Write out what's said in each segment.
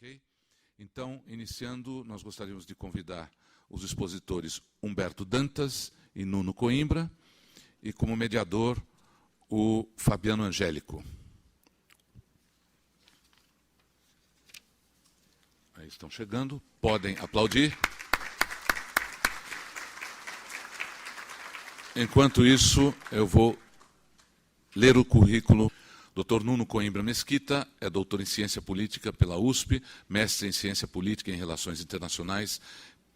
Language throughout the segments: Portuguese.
Ok? Então, iniciando, nós gostaríamos de convidar os expositores Humberto Dantas e Nuno Coimbra, e como mediador, o Fabiano Angélico. Aí estão chegando, podem aplaudir. Enquanto isso, eu vou ler o currículo. Dr. Nuno Coimbra Mesquita é doutor em Ciência Política pela USP, mestre em Ciência Política e em Relações Internacionais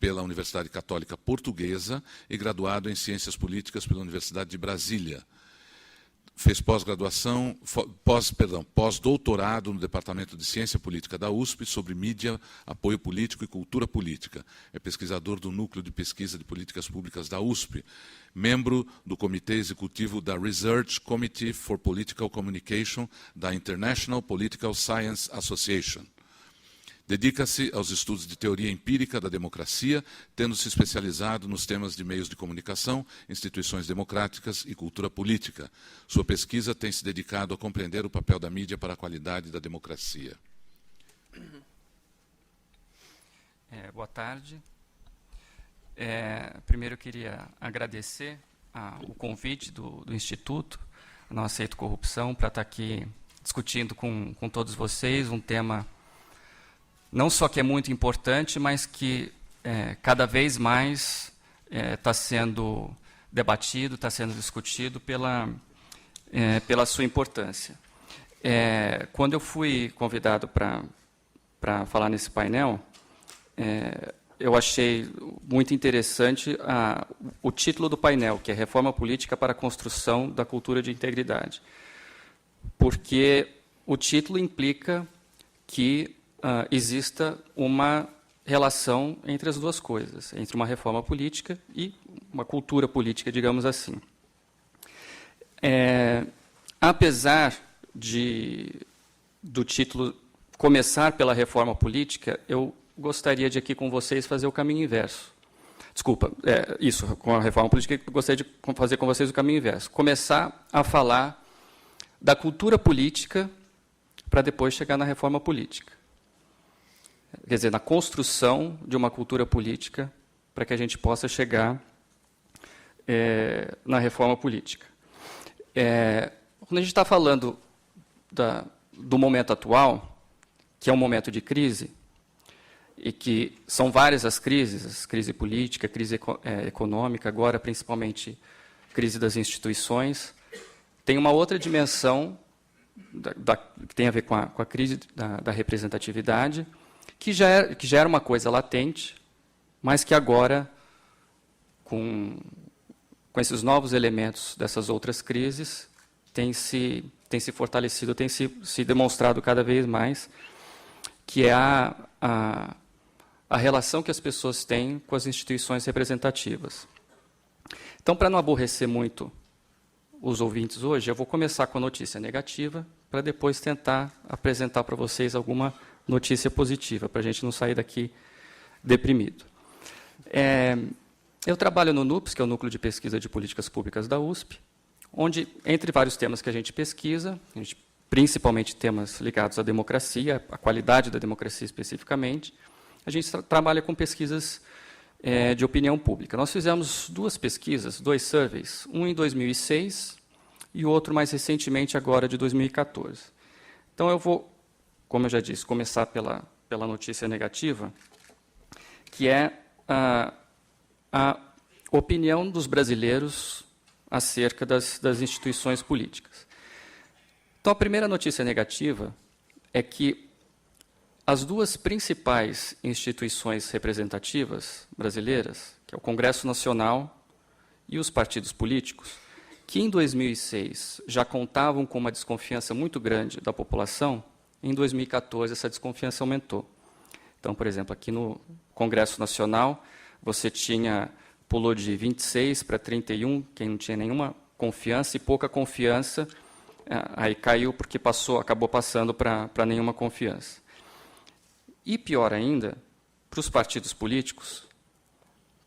pela Universidade Católica Portuguesa e graduado em Ciências Políticas pela Universidade de Brasília. Fez pós-doutorado no Departamento de Ciência Política da USP sobre mídia, apoio político e cultura política. É pesquisador do Núcleo de Pesquisa de Políticas Públicas da USP, membro do Comitê Executivo da Research Committee for Political Communication da International Political Science Association. Dedica-se aos estudos de teoria empírica da democracia, tendo se especializado nos temas de meios de comunicação, instituições democráticas e cultura política. Sua pesquisa tem se dedicado a compreender o papel da mídia para a qualidade da democracia. Boa tarde. Primeiro eu queria agradecer o convite do Instituto, Não Aceito Corrupção, para estar aqui discutindo com todos vocês um tema não só que é muito importante, mas que cada vez mais está sendo debatido, está sendo discutido pela sua importância. Quando eu fui convidado para falar nesse painel, eu achei muito interessante o título do painel, que é Reforma Política para a Construção da Cultura de Integridade. Porque o título implica que exista uma relação entre as duas coisas, entre uma reforma política e uma cultura política, digamos assim. Apesar do título começar pela reforma política, eu gostaria de aqui com vocês fazer o caminho inverso. Desculpa, com a reforma política, eu gostaria de fazer com vocês o caminho inverso. Começar a falar da cultura política para depois chegar na reforma política. Quer dizer, na construção de uma cultura política para que a gente possa chegar na reforma política. Quando a gente está falando do momento atual, que é um momento de crise, e que são várias as crise política, crise econômica, agora principalmente crise das instituições, tem uma outra dimensão que tem a ver com a crise da representatividade, que já era uma coisa latente, mas que agora, com esses novos elementos dessas outras crises, tem se fortalecido, tem se demonstrado cada vez mais, que é a relação que as pessoas têm com as instituições representativas. Então, para não aborrecer muito os ouvintes hoje, eu vou começar com a notícia negativa, para depois tentar apresentar para vocês alguma notícia positiva, para a gente não sair daqui deprimido. Eu trabalho no NUPS, que é o Núcleo de Pesquisa de Políticas Públicas da USP, onde, entre vários temas que a gente pesquisa, principalmente temas ligados à democracia, à qualidade da democracia especificamente, a gente trabalha com pesquisas de opinião pública. Nós fizemos duas pesquisas, 2 surveys, um em 2006 e o outro mais recentemente, agora de 2014. Então, eu vou, como eu já disse, começar pela notícia negativa, que é a opinião dos brasileiros acerca das instituições políticas. Então, a primeira notícia negativa é que as duas principais instituições representativas brasileiras, que é o Congresso Nacional e os partidos políticos, que em 2006 já contavam com uma desconfiança muito grande da população, em 2014 essa desconfiança aumentou. Então, por exemplo, aqui no Congresso Nacional, você pulou de 26 para 31, quem não tinha nenhuma confiança, e pouca confiança, aí caiu porque acabou passando para nenhuma confiança. E pior ainda, para os partidos políticos,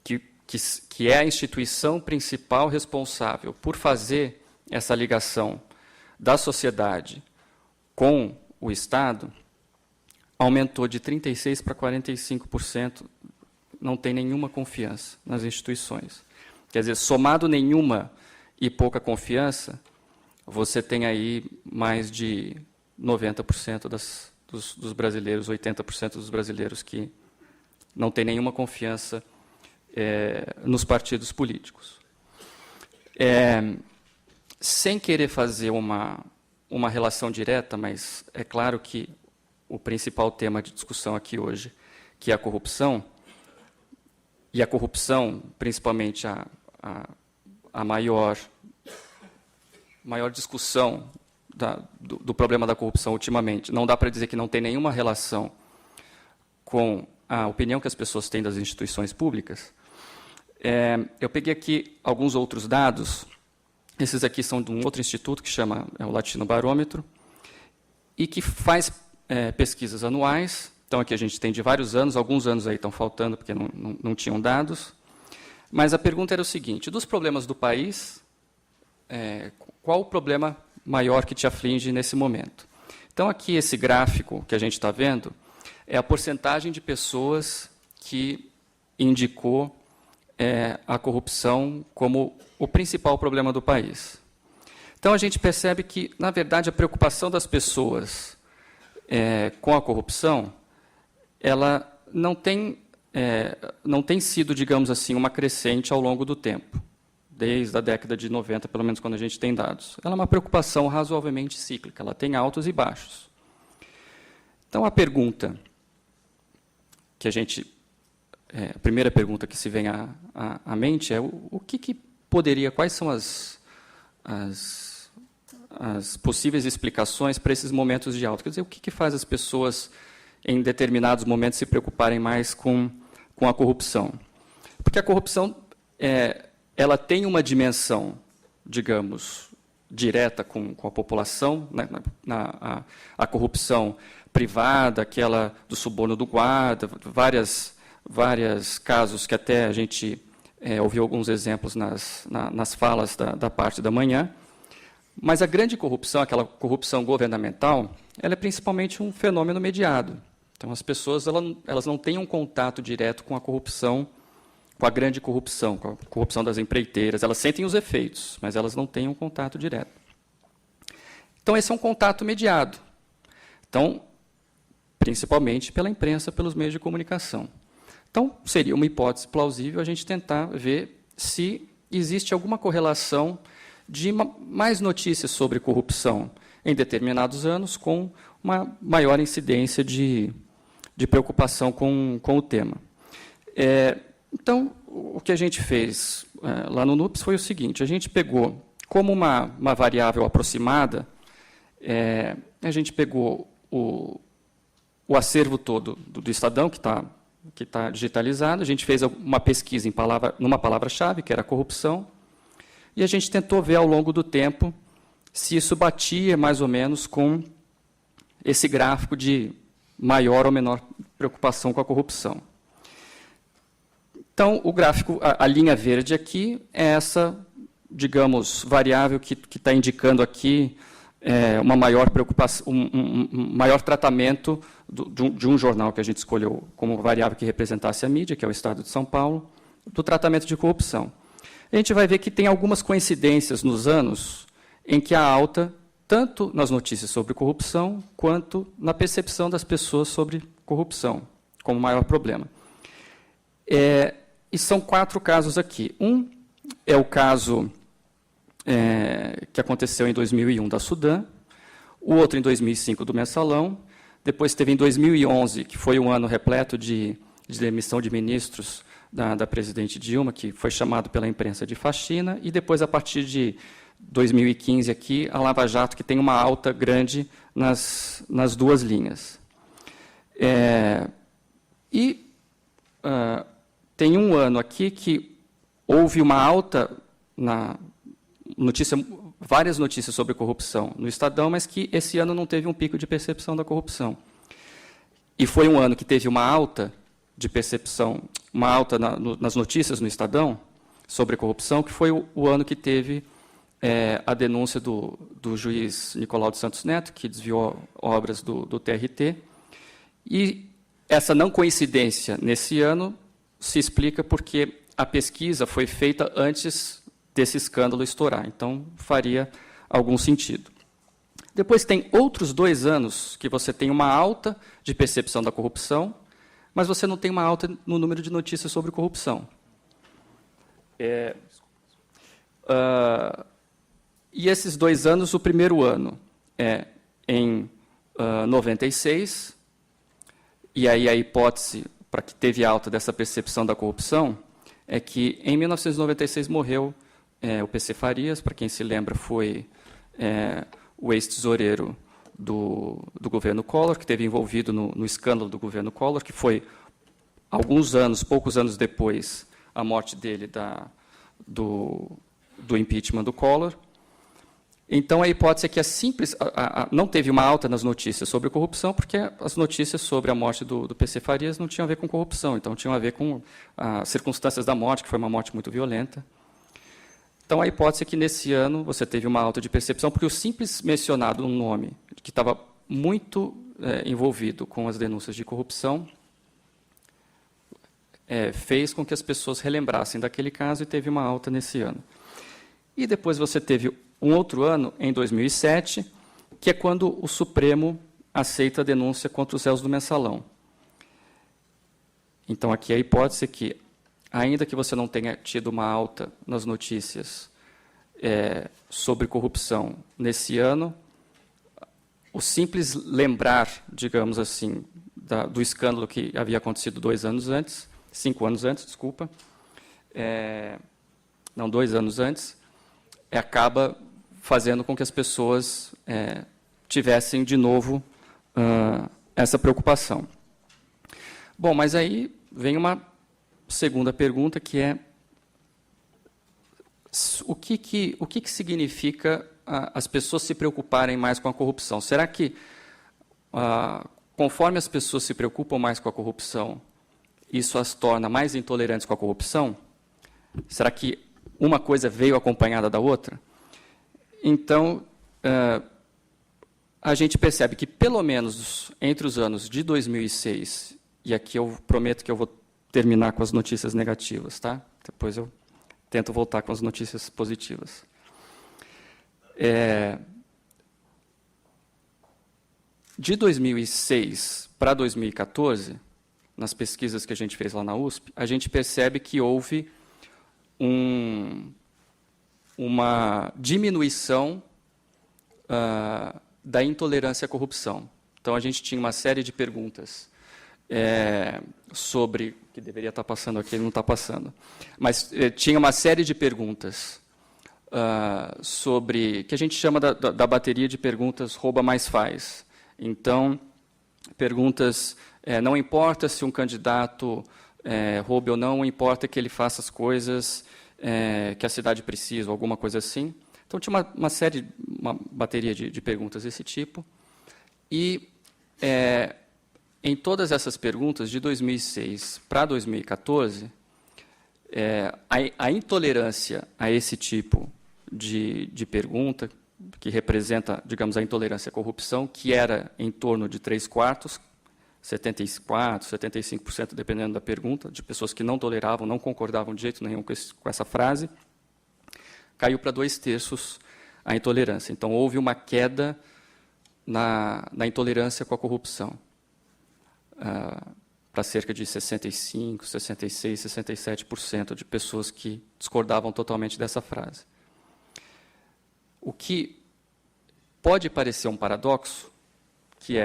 que é a instituição principal responsável por fazer essa ligação da sociedade com o Estado, aumentou de 36% para 45%, não tem nenhuma confiança nas instituições. Quer dizer, somado nenhuma e pouca confiança, você tem aí mais de 90% dos brasileiros, 80% dos brasileiros que não têm nenhuma confiança nos partidos políticos. Sem querer fazer uma relação direta, mas é claro que o principal tema de discussão aqui hoje, que é a corrupção, e a corrupção, principalmente a maior discussão do problema da corrupção ultimamente, não dá para dizer que não tem nenhuma relação com a opinião que as pessoas têm das instituições públicas. Eu peguei aqui alguns outros dados. Esses aqui são de um outro instituto que chama o Latino Barômetro e que faz pesquisas anuais. Então, aqui a gente tem de vários anos, alguns anos aí estão faltando porque não tinham dados. Mas a pergunta era o seguinte: dos problemas do país, qual o problema maior que te aflige nesse momento? Então, aqui esse gráfico que a gente está vendo é a porcentagem de pessoas que indicou a corrupção como o principal problema do país. Então, a gente percebe que, na verdade, a preocupação das pessoas com a corrupção, ela não tem sido, digamos assim, uma crescente ao longo do tempo, desde a década de 90, pelo menos quando a gente tem dados. Ela é uma preocupação razoavelmente cíclica, ela tem altos e baixos. Então, a pergunta que a primeira pergunta que se vem à mente é o que poderia, quais são as possíveis explicações para esses momentos de alta? Quer dizer, o que faz as pessoas, em determinados momentos, se preocuparem mais com a corrupção? Porque a corrupção ela tem uma dimensão, digamos, direta com a população, né? A corrupção privada, aquela do suborno do guarda, vários casos que até a gente ouviu alguns exemplos nas falas da parte da manhã. Mas a grande corrupção, aquela corrupção governamental, ela é principalmente um fenômeno mediado. Então, as pessoas elas não têm um contato direto com a corrupção, com a grande corrupção, com a corrupção das empreiteiras. Elas sentem os efeitos, mas elas não têm um contato direto. Então, esse é um contato mediado. Então, principalmente pela imprensa, pelos meios de comunicação. Então, seria uma hipótese plausível a gente tentar ver se existe alguma correlação de mais notícias sobre corrupção em determinados anos com uma maior incidência de preocupação com o tema. Então, o que a gente fez lá no NUPES foi o seguinte: a gente pegou, como uma variável aproximada, a gente pegou o acervo todo do Estadão, que está digitalizado, a gente fez uma pesquisa numa palavra-chave, que era corrupção, e a gente tentou ver ao longo do tempo se isso batia mais ou menos com esse gráfico de maior ou menor preocupação com a corrupção. Então, o gráfico, a linha verde aqui, é essa, digamos, variável que está indicando aqui uma maior preocupação, um maior tratamento de um jornal que a gente escolheu como variável que representasse a mídia, que é o Estado de São Paulo, do tratamento de corrupção. A gente vai ver que tem algumas coincidências nos anos em que há alta, tanto nas notícias sobre corrupção, quanto na percepção das pessoas sobre corrupção, como maior problema. E são 4 casos aqui. Um é o caso que aconteceu em 2001 da Sudã, o outro em 2005 do Mensalão, depois teve em 2011, que foi um ano repleto de demissão de ministros da presidente Dilma, que foi chamado pela imprensa de faxina, e depois, a partir de 2015, aqui, a Lava Jato, que tem uma alta grande nas 2 linhas. Tem um ano aqui que houve uma alta várias notícias sobre corrupção no Estadão, mas que esse ano não teve um pico de percepção da corrupção. E foi um ano que teve uma alta de percepção, uma alta nas notícias no Estadão sobre corrupção, que foi o ano que teve a denúncia do juiz Nicolau de Santos Neto, que desviou obras do TRT, E essa não coincidência nesse ano se explica porque a pesquisa foi feita antes desse escândalo estourar, então faria algum sentido. Depois tem outros 2 anos que você tem uma alta de percepção da corrupção, mas você não tem uma alta no número de notícias sobre corrupção. E esses 2 anos, o primeiro ano é em 96, e aí a hipótese para que teve alta dessa percepção da corrupção é que em 1996 morreu o PC Farias, para quem se lembra, foi o ex-tesoureiro do governo Collor, que esteve envolvido no escândalo do governo Collor, que foi poucos anos depois, a morte dele do impeachment do Collor. Então, a hipótese é que não teve uma alta nas notícias sobre corrupção, porque as notícias sobre a morte do PC Farias não tinham a ver com corrupção, então tinham a ver com as circunstâncias da morte, que foi uma morte muito violenta. Então, a hipótese é que, nesse ano, você teve uma alta de percepção, porque o simples mencionado um nome que estava muito envolvido com as denúncias de corrupção fez com que as pessoas relembrassem daquele caso e teve uma alta nesse ano. E depois você teve um outro ano, em 2007, que é quando o Supremo aceita a denúncia contra os réus do Mensalão. Então, aqui a hipótese é que, ainda que você não tenha tido uma alta nas notícias sobre corrupção nesse ano, o simples lembrar, digamos assim, do escândalo que havia acontecido 5 anos antes, desculpa, 2 anos antes, acaba fazendo com que as pessoas tivessem, de novo, essa preocupação. Bom, mas aí vem uma segunda pergunta, que é o que significa as pessoas se preocuparem mais com a corrupção? Será que, conforme as pessoas se preocupam mais com a corrupção, isso as torna mais intolerantes com a corrupção? Será que uma coisa veio acompanhada da outra? Então, a gente percebe que, pelo menos entre os anos de 2006, e aqui eu prometo que eu vou terminar com as notícias negativas, tá? Depois eu tento voltar com as notícias positivas. De 2006 para 2014, nas pesquisas que a gente fez lá na USP, a gente percebe que houve uma diminuição da intolerância à corrupção. Então, a gente tinha uma série de perguntas sobre... que deveria estar passando aqui, não está passando. Mas tinha uma série de perguntas sobre... que a gente chama da bateria de perguntas rouba mais faz. Então, perguntas... não importa se um candidato roube ou não importa que ele faça as coisas que a cidade precisa, ou alguma coisa assim. Então, tinha uma bateria de perguntas desse tipo. E, em todas essas perguntas, de 2006 para 2014, a intolerância a esse tipo de pergunta, que representa, digamos, a intolerância à corrupção, que era em torno de 3/4, 74%, 75%, dependendo da pergunta, de pessoas que não toleravam, não concordavam de jeito nenhum com essa frase, caiu para 2/3 a intolerância. Então, houve uma queda na intolerância com a corrupção, para cerca de 65%, 66%, 67% de pessoas que discordavam totalmente dessa frase. O que pode parecer um paradoxo, que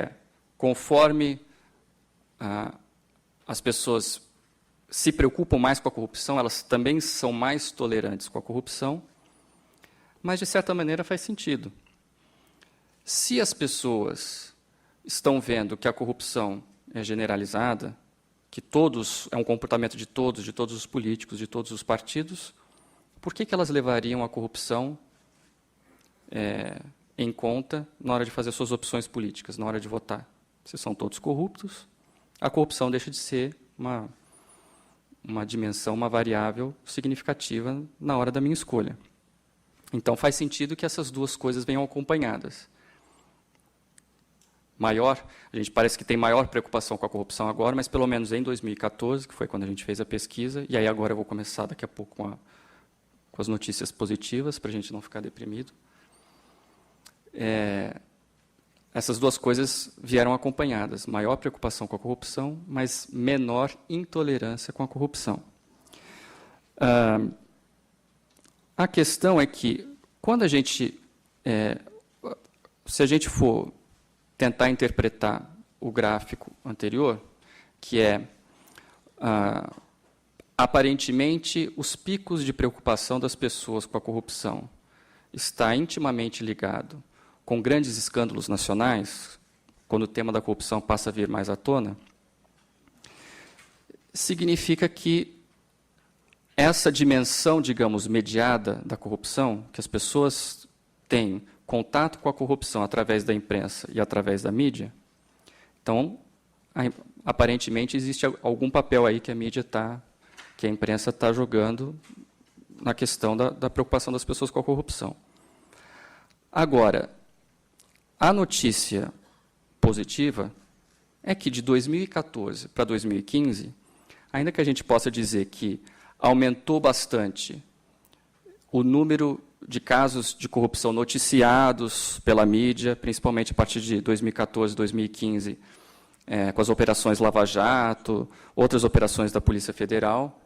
conforme as pessoas se preocupam mais com a corrupção, elas também são mais tolerantes com a corrupção, mas, de certa maneira, faz sentido. Se as pessoas estão vendo que a corrupção é generalizada, que é um comportamento de todos os políticos, de todos os partidos, por que elas levariam a corrupção em conta na hora de fazer suas opções políticas, na hora de votar? Se são todos corruptos, a corrupção deixa de ser uma dimensão, uma variável significativa na hora da minha escolha. Então, faz sentido que essas duas coisas venham acompanhadas. maior, a gente parece que tem maior preocupação com a corrupção agora, mas pelo menos em 2014, que foi quando a gente fez a pesquisa, e aí agora eu vou começar daqui a pouco com as notícias positivas, para a gente não ficar deprimido. Essas duas coisas vieram acompanhadas, maior preocupação com a corrupção, mas menor intolerância com a corrupção. A questão é que, quando a gente, se a gente for tentar interpretar o gráfico anterior, que é, aparentemente, os picos de preocupação das pessoas com a corrupção está intimamente ligado com grandes escândalos nacionais, quando o tema da corrupção passa a vir mais à tona, significa que essa dimensão, digamos, mediada da corrupção, que as pessoas têm contato com a corrupção através da imprensa e através da mídia, então, aparentemente, existe algum papel aí que a mídia que a imprensa está jogando na questão da preocupação das pessoas com a corrupção. Agora, a notícia positiva é que de 2014 para 2015, ainda que a gente possa dizer que aumentou bastante o número de casos de corrupção noticiados pela mídia, principalmente a partir de 2014, 2015, com as operações Lava Jato, outras operações da Polícia Federal,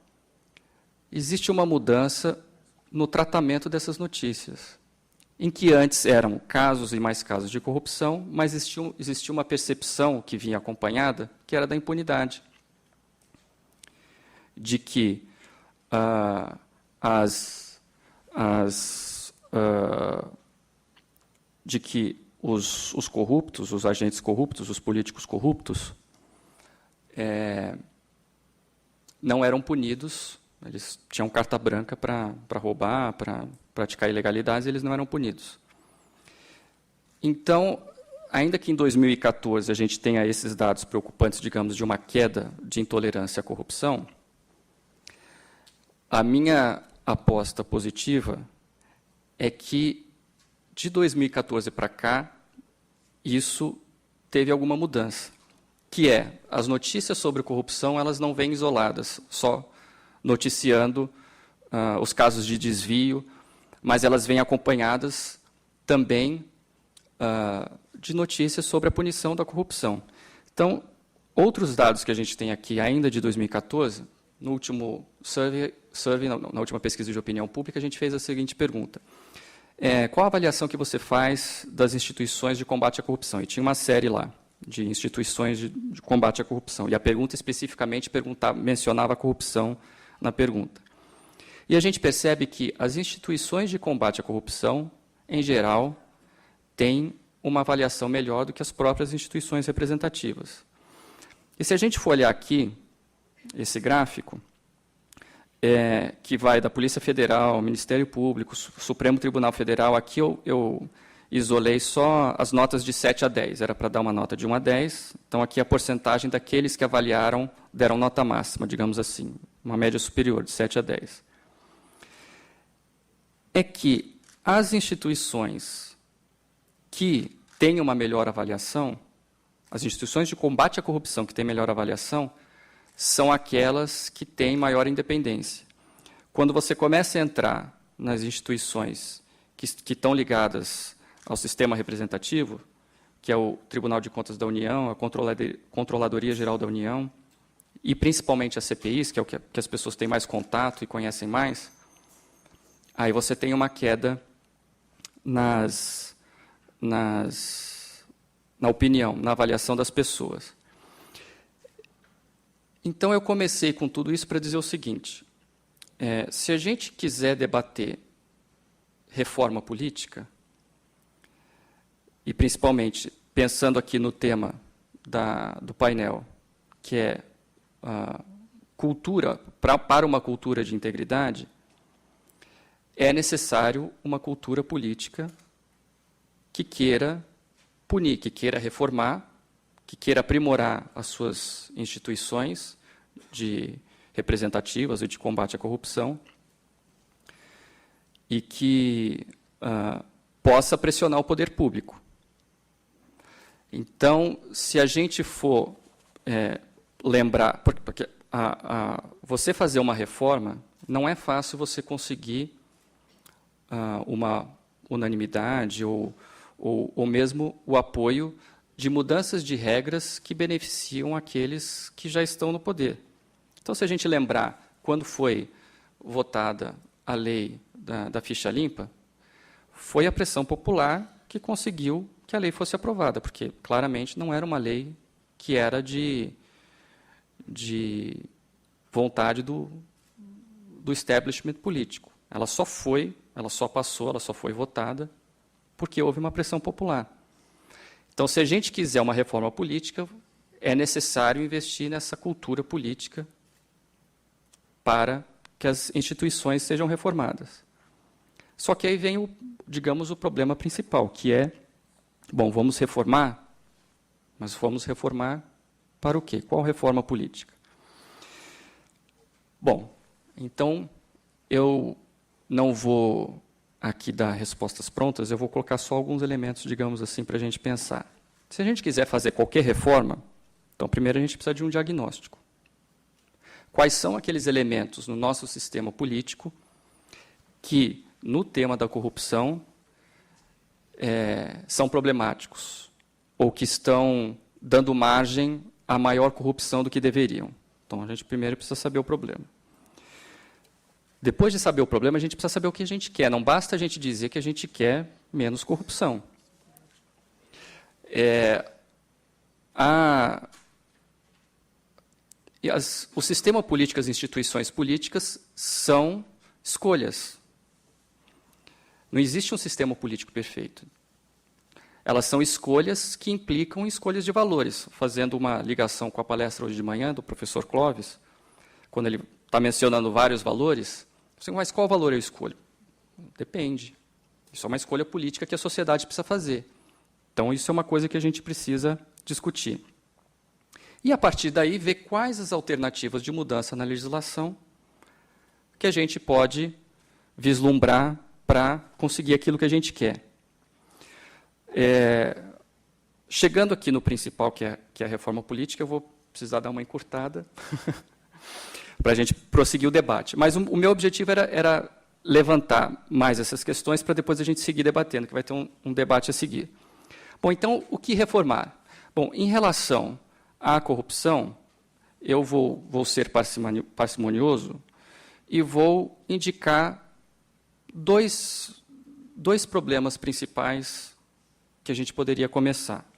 existe uma mudança no tratamento dessas notícias, em que antes eram casos e mais casos de corrupção, mas existia uma percepção que vinha acompanhada, que era da impunidade, de que os corruptos, os agentes corruptos, os políticos corruptos, não eram punidos. Eles tinham carta branca para roubar, para praticar ilegalidades, e eles não eram punidos. Então, ainda que em 2014 a gente tenha esses dados preocupantes, digamos, de uma queda de intolerância à corrupção, a minha aposta positiva é que, de 2014 para cá, isso teve alguma mudança, que é, as notícias sobre corrupção, elas não vêm isoladas, só noticiando os casos de desvio, mas elas vêm acompanhadas também de notícias sobre a punição da corrupção. Então, outros dados que a gente tem aqui, ainda de 2014, no último survey na última pesquisa de opinião pública, a gente fez a seguinte pergunta. Qual a avaliação que você faz das instituições de combate à corrupção? E tinha uma série lá de instituições de combate à corrupção. E a pergunta especificamente mencionava a corrupção na pergunta. E a gente percebe que as instituições de combate à corrupção, em geral, têm uma avaliação melhor do que as próprias instituições representativas. E se a gente for olhar aqui, esse gráfico, que vai da Polícia Federal, Ministério Público, Supremo Tribunal Federal, aqui eu isolei só as notas de 7 a 10, era para dar uma nota de 1 a 10, então aqui a porcentagem daqueles que avaliaram, deram nota máxima, digamos assim, uma média superior, de 7 a 10. É que as instituições que têm uma melhor avaliação, as instituições de combate à corrupção que têm melhor avaliação, são aquelas que têm maior independência. Quando você começa a entrar nas instituições que estão ligadas ao sistema representativo, que é o Tribunal de Contas da União, a Controladoria Geral da União, e principalmente as CPIs, que é o que as pessoas têm mais contato e conhecem mais, aí você tem uma queda na opinião, na avaliação das pessoas. Então, eu comecei com tudo isso para dizer o seguinte, se a gente quiser debater reforma política, e principalmente pensando aqui no tema do painel, que é cultura, para uma cultura de integridade, é necessário uma cultura política que queira punir, que queira reformar, que queira aprimorar as suas instituições representativas e de combate à corrupção e que possa pressionar o poder público. Então, se a gente for lembrar, porque você fazer uma reforma, não é fácil você conseguir uma unanimidade ou mesmo o apoio de mudanças de regras que beneficiam aqueles que já estão no poder. Então, se a gente lembrar quando foi votada a lei da ficha limpa, foi a pressão popular que conseguiu que a lei fosse aprovada, porque claramente não era uma lei que era de vontade do establishment político. Ela só passou, ela só foi votada porque houve uma pressão popular. Então, se a gente quiser uma reforma política, é necessário investir nessa cultura política para que as instituições sejam reformadas. Só que aí vem, digamos, o problema principal, que é, bom, vamos reformar, mas vamos reformar para o quê? Qual reforma política? Bom, então, eu não vou aqui dar respostas prontas, eu vou colocar só alguns elementos, digamos assim, para a gente pensar. Se a gente quiser fazer qualquer reforma, então, primeiro a gente precisa de um diagnóstico. Quais são aqueles elementos no nosso sistema político que, no tema da corrupção, são problemáticos ou que estão dando margem a maior corrupção do que deveriam? Então, a gente primeiro precisa saber o problema. Depois de saber o problema, a gente precisa saber o que a gente quer. Não basta a gente dizer que a gente quer menos corrupção. O sistema político, as instituições políticas são escolhas. Não existe um sistema político perfeito. Elas são escolhas que implicam escolhas de valores. Fazendo uma ligação com a palestra hoje de manhã do professor Clóvis, quando ele está mencionando vários valores, mas qual valor eu escolho? Depende. Isso é uma escolha política que a sociedade precisa fazer. Então, isso é uma coisa que a gente precisa discutir. E, a partir daí, ver quais as alternativas de mudança na legislação que a gente pode vislumbrar para conseguir aquilo que a gente quer. Chegando aqui no principal, que é a reforma política, eu vou precisar dar uma encurtada para a gente prosseguir o debate. Mas o meu objetivo era levantar mais essas questões para depois a gente seguir debatendo, que vai ter um debate a seguir. Bom, então, o que reformar? Bom, em relação à corrupção, eu vou ser parcimonioso e vou indicar dois problemas principais que a gente poderia começar.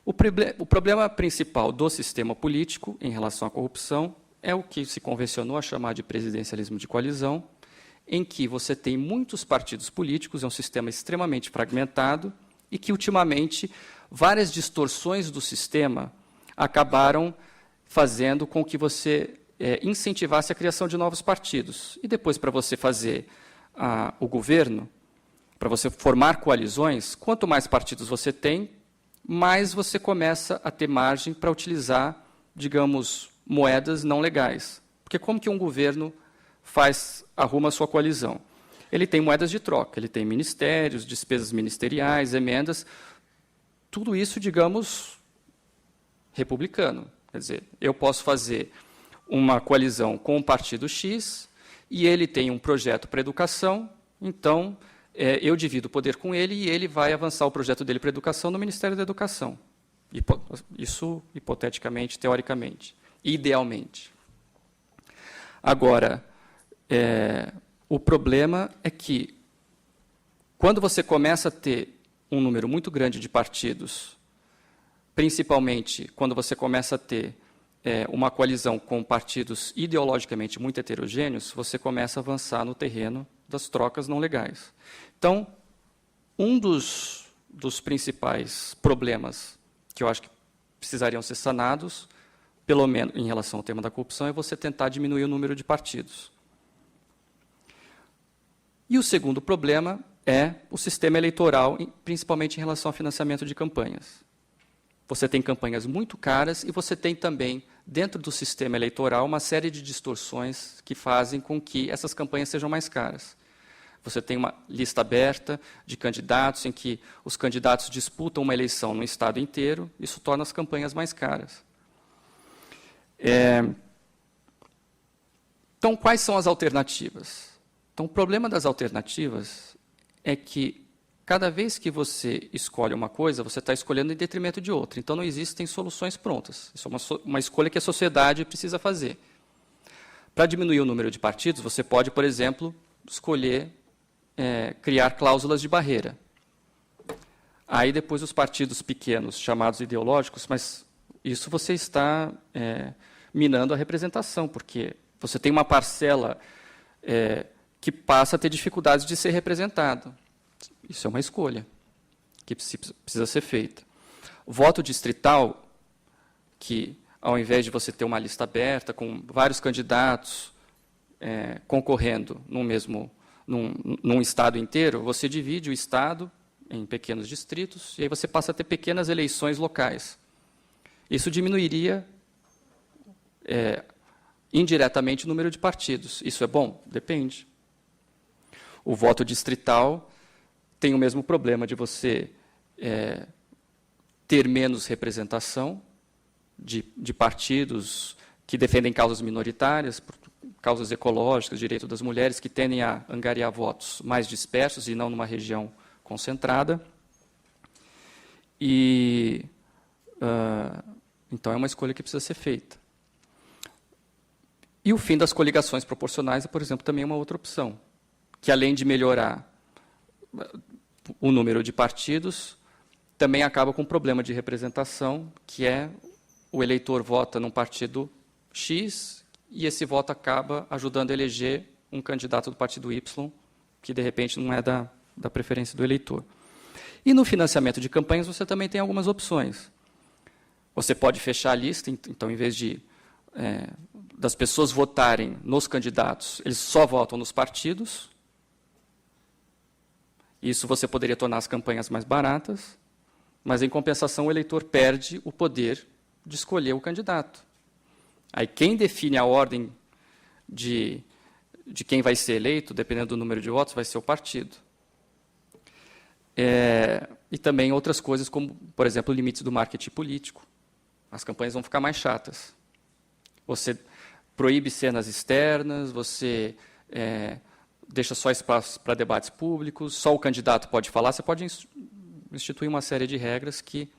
O problema principal do sistema político em relação à corrupção é o que se convencionou a chamar de presidencialismo de coalizão, em que você tem muitos partidos políticos, é um sistema extremamente fragmentado, e que, ultimamente, várias distorções do sistema acabaram fazendo com que você incentivasse a criação de novos partidos. E depois, para você fazer o governo, para você formar coalizões, quanto mais partidos você tem, mais você começa a ter margem para utilizar, digamos, moedas não legais. Porque como que um governo arruma a sua coalizão? Ele tem moedas de troca, ele tem ministérios, despesas ministeriais, emendas, tudo isso, digamos, republicano. Quer dizer, eu posso fazer uma coalizão com o partido X e ele tem um projeto para educação, então eu divido o poder com ele e ele vai avançar o projeto dele para a educação no Ministério da Educação. Isso hipoteticamente, teoricamente, idealmente. Agora, o problema é que, quando você começa a ter um número muito grande de partidos, principalmente quando você começa a ter uma coalizão com partidos ideologicamente muito heterogêneos, você começa a avançar no terreno das trocas não legais. Então, um dos principais problemas que eu acho que precisariam ser sanados, pelo menos em relação ao tema da corrupção, é você tentar diminuir o número de partidos. E o segundo problema é o sistema eleitoral, principalmente em relação ao financiamento de campanhas. Você tem campanhas muito caras e você tem também, dentro do sistema eleitoral, uma série de distorções que fazem com que essas campanhas sejam mais caras. Você tem uma lista aberta de candidatos em que os candidatos disputam uma eleição no estado inteiro, isso torna as campanhas mais caras. Então, quais são as alternativas? Então, o problema das alternativas é que, cada vez que você escolhe uma coisa, você está escolhendo em detrimento de outra. Então, não existem soluções prontas. Isso é uma escolha que a sociedade precisa fazer. Para diminuir o número de partidos, você pode, por exemplo, escolher criar cláusulas de barreira. Aí, depois, os partidos pequenos, chamados ideológicos, mas isso você está minando a representação, porque você tem uma parcela que passa a ter dificuldades de ser representado. Isso é uma escolha que precisa ser feita. O voto distrital, que ao invés de você ter uma lista aberta com vários candidatos concorrendo num estado inteiro, você divide o estado em pequenos distritos e aí você passa a ter pequenas eleições locais. Isso diminuiria indiretamente o número de partidos. Isso é bom? Depende. O voto distrital tem o mesmo problema de você ter menos representação de partidos que defendem causas minoritárias, causas ecológicas, direito das mulheres, que tendem a angariar votos mais dispersos e não numa região concentrada. Então, é uma escolha que precisa ser feita. E o fim das coligações proporcionais é, por exemplo, também uma outra opção, que, além de melhorar o número de partidos, também acaba com um problema de representação, que é o eleitor vota num partido X e esse voto acaba ajudando a eleger um candidato do partido Y, que, de repente, não é da preferência do eleitor. E no financiamento de campanhas, você também tem algumas opções. Você pode fechar a lista, então, em vez das pessoas votarem nos candidatos, eles só votam nos partidos. Isso você poderia tornar as campanhas mais baratas, mas, em compensação, o eleitor perde o poder de escolher o candidato. Aí, quem define a ordem de quem vai ser eleito, dependendo do número de votos, vai ser o partido. E também outras coisas, como, por exemplo, limites do marketing político. As campanhas vão ficar mais chatas. Você proíbe cenas externas, você deixa só espaço para debates públicos, só o candidato pode falar. Você pode instituir uma série de regras que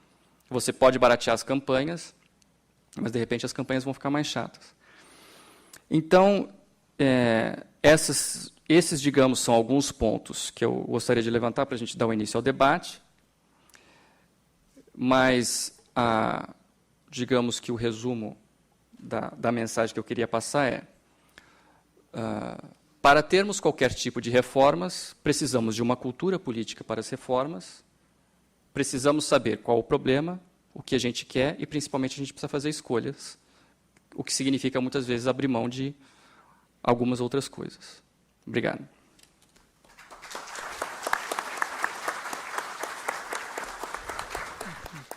você pode baratear as campanhas, mas, de repente, as campanhas vão ficar mais chatas. Então, esses, digamos, são alguns pontos que eu gostaria de levantar para a gente dar o início ao debate, mas, digamos que o resumo da mensagem que eu queria passar para termos qualquer tipo de reformas, precisamos de uma cultura política para as reformas, precisamos saber qual o problema, o que a gente quer e, principalmente, a gente precisa fazer escolhas, o que significa, muitas vezes, abrir mão de algumas outras coisas. Obrigado.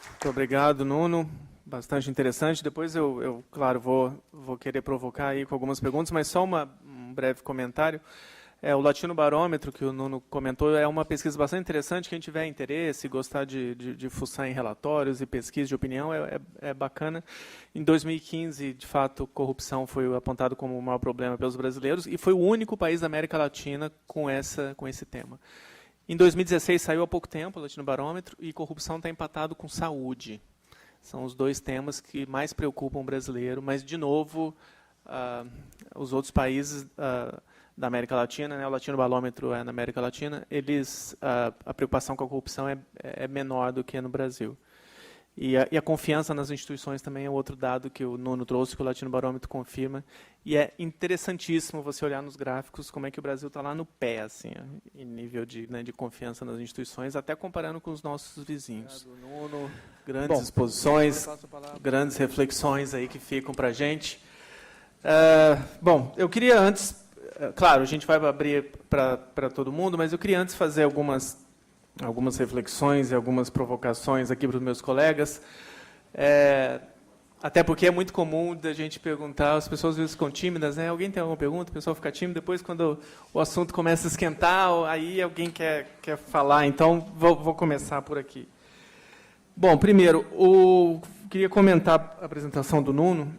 Muito obrigado, Nuno. Bastante interessante. Depois eu claro, vou querer provocar aí com algumas perguntas, mas só um breve comentário. O Latino Barômetro, que o Nuno comentou, é uma pesquisa bastante interessante. Quem tiver interesse, gostar de fuçar em relatórios e pesquisa de opinião, é bacana. Em 2015, de fato, corrupção foi apontado como o maior problema pelos brasileiros e foi o único país da América Latina com esse tema. Em 2016, saiu há pouco tempo o Latino Barômetro e corrupção está empatado com saúde. São os dois temas que mais preocupam o brasileiro, mas, de novo, os outros países da América Latina, né, o Latino Barômetro é na América Latina, a preocupação com a corrupção é menor do que no Brasil. E a confiança nas instituições também é outro dado que o Nuno trouxe, que o Latino Barômetro confirma. E é interessantíssimo você olhar nos gráficos como é que o Brasil está lá no pé, assim, em nível de confiança nas instituições, até comparando com os nossos vizinhos. Obrigado, Nuno. Grandes exposições, grandes reflexões aí que ficam para a gente. Bom, eu queria antes... Claro, a gente vai abrir para todo mundo, mas eu queria antes fazer algumas reflexões e algumas provocações aqui para os meus colegas. Até porque é muito comum da gente perguntar, as pessoas às vezes ficam tímidas, né? Alguém tem alguma pergunta? O pessoal fica tímido, depois quando o assunto começa a esquentar, aí alguém quer falar, então vou começar por aqui. Bom, primeiro, queria comentar a apresentação do Nuno.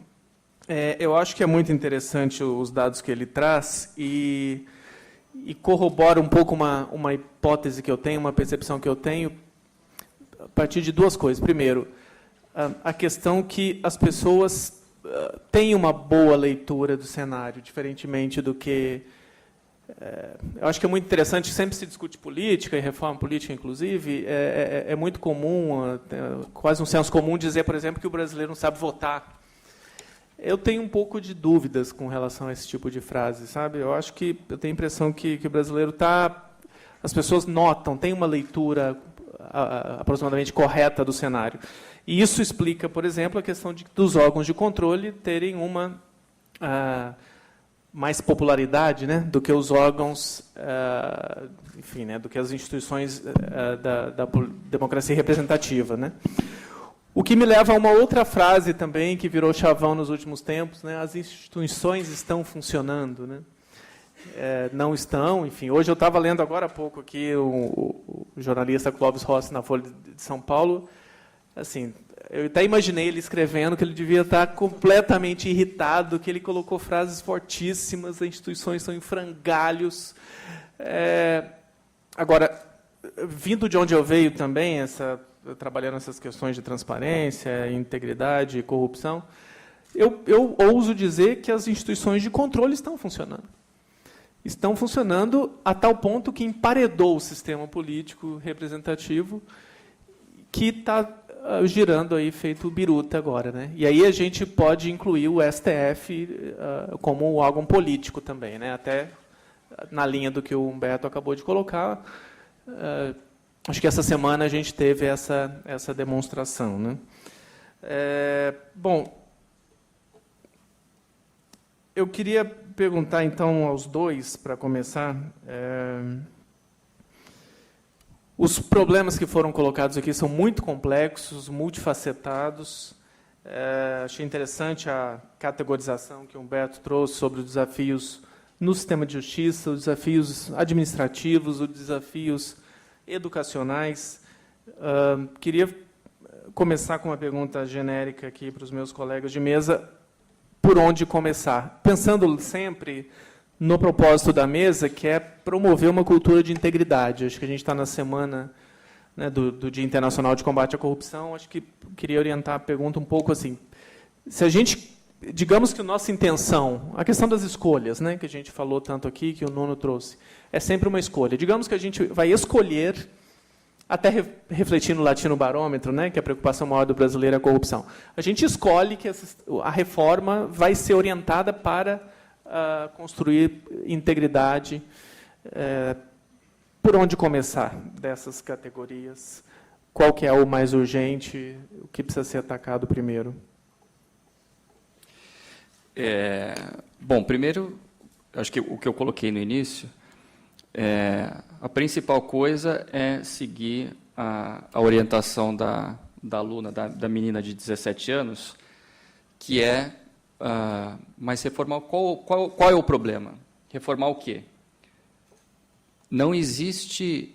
Eu acho que é muito interessante os dados que ele traz e corrobora um pouco uma hipótese que eu tenho, uma percepção que eu tenho, a partir de duas coisas. Primeiro, a questão que as pessoas têm uma boa leitura do cenário, diferentemente do que... eu acho que é muito interessante, sempre se discute política, e reforma política, inclusive, é muito comum, quase um senso comum, dizer, por exemplo, que o brasileiro não sabe votar. Eu tenho um pouco de dúvidas com relação a esse tipo de frase, sabe? Eu acho que eu tenho a impressão que o brasileiro está... As pessoas notam, tem uma leitura aproximadamente correta do cenário. E isso explica, por exemplo, a questão dos órgãos de controle terem uma mais popularidade, né, do que os órgãos, enfim, né, do que as instituições da democracia representativa, né? O que me leva a uma outra frase também que virou chavão nos últimos tempos, né? As instituições estão funcionando, né? Não estão, enfim. Hoje eu estava lendo agora há pouco aqui o jornalista Clóvis Rossi na Folha de São Paulo. Assim, eu até imaginei ele escrevendo que ele devia estar completamente irritado, que ele colocou frases fortíssimas, as instituições estão em frangalhos. Agora, vindo de onde eu veio também, trabalhando nessas questões de transparência, integridade e corrupção, eu ouso dizer que as instituições de controle estão funcionando. Estão funcionando a tal ponto que emparedou o sistema político representativo, que está girando aí feito biruta agora, né? E aí a gente pode incluir o STF como um órgão político também, né? Até na linha do que o Humberto acabou de colocar. Acho que essa semana a gente teve essa demonstração, né? Bom, eu queria perguntar, então, aos dois, para começar, os problemas que foram colocados aqui são muito complexos, multifacetados. Achei interessante a categorização que o Humberto trouxe sobre os desafios no sistema de justiça, os desafios administrativos, os desafios educacionais. Queria começar com uma pergunta genérica aqui para os meus colegas de mesa. Por onde começar? Pensando sempre no propósito da mesa, que é promover uma cultura de integridade. Acho que a gente está na semana, né, do Dia Internacional de Combate à Corrupção. Acho que queria orientar a pergunta um pouco assim. Se a gente, digamos que a nossa intenção, a questão das escolhas, né, que a gente falou tanto aqui, que o Nuno trouxe, é sempre uma escolha. Digamos que a gente vai escolher, até refletindo no Latino Barômetro, né, que a preocupação maior do brasileiro é a corrupção. A gente escolhe que a reforma vai ser orientada para construir integridade. Por onde começar dessas categorias? Qual que é o mais urgente? O que precisa ser atacado primeiro? Bom, primeiro, acho que o que eu coloquei no início, a principal coisa é seguir a orientação da aluna, da menina de 17 anos, que é mas reformar... Qual é o problema? Reformar o quê? Não existe...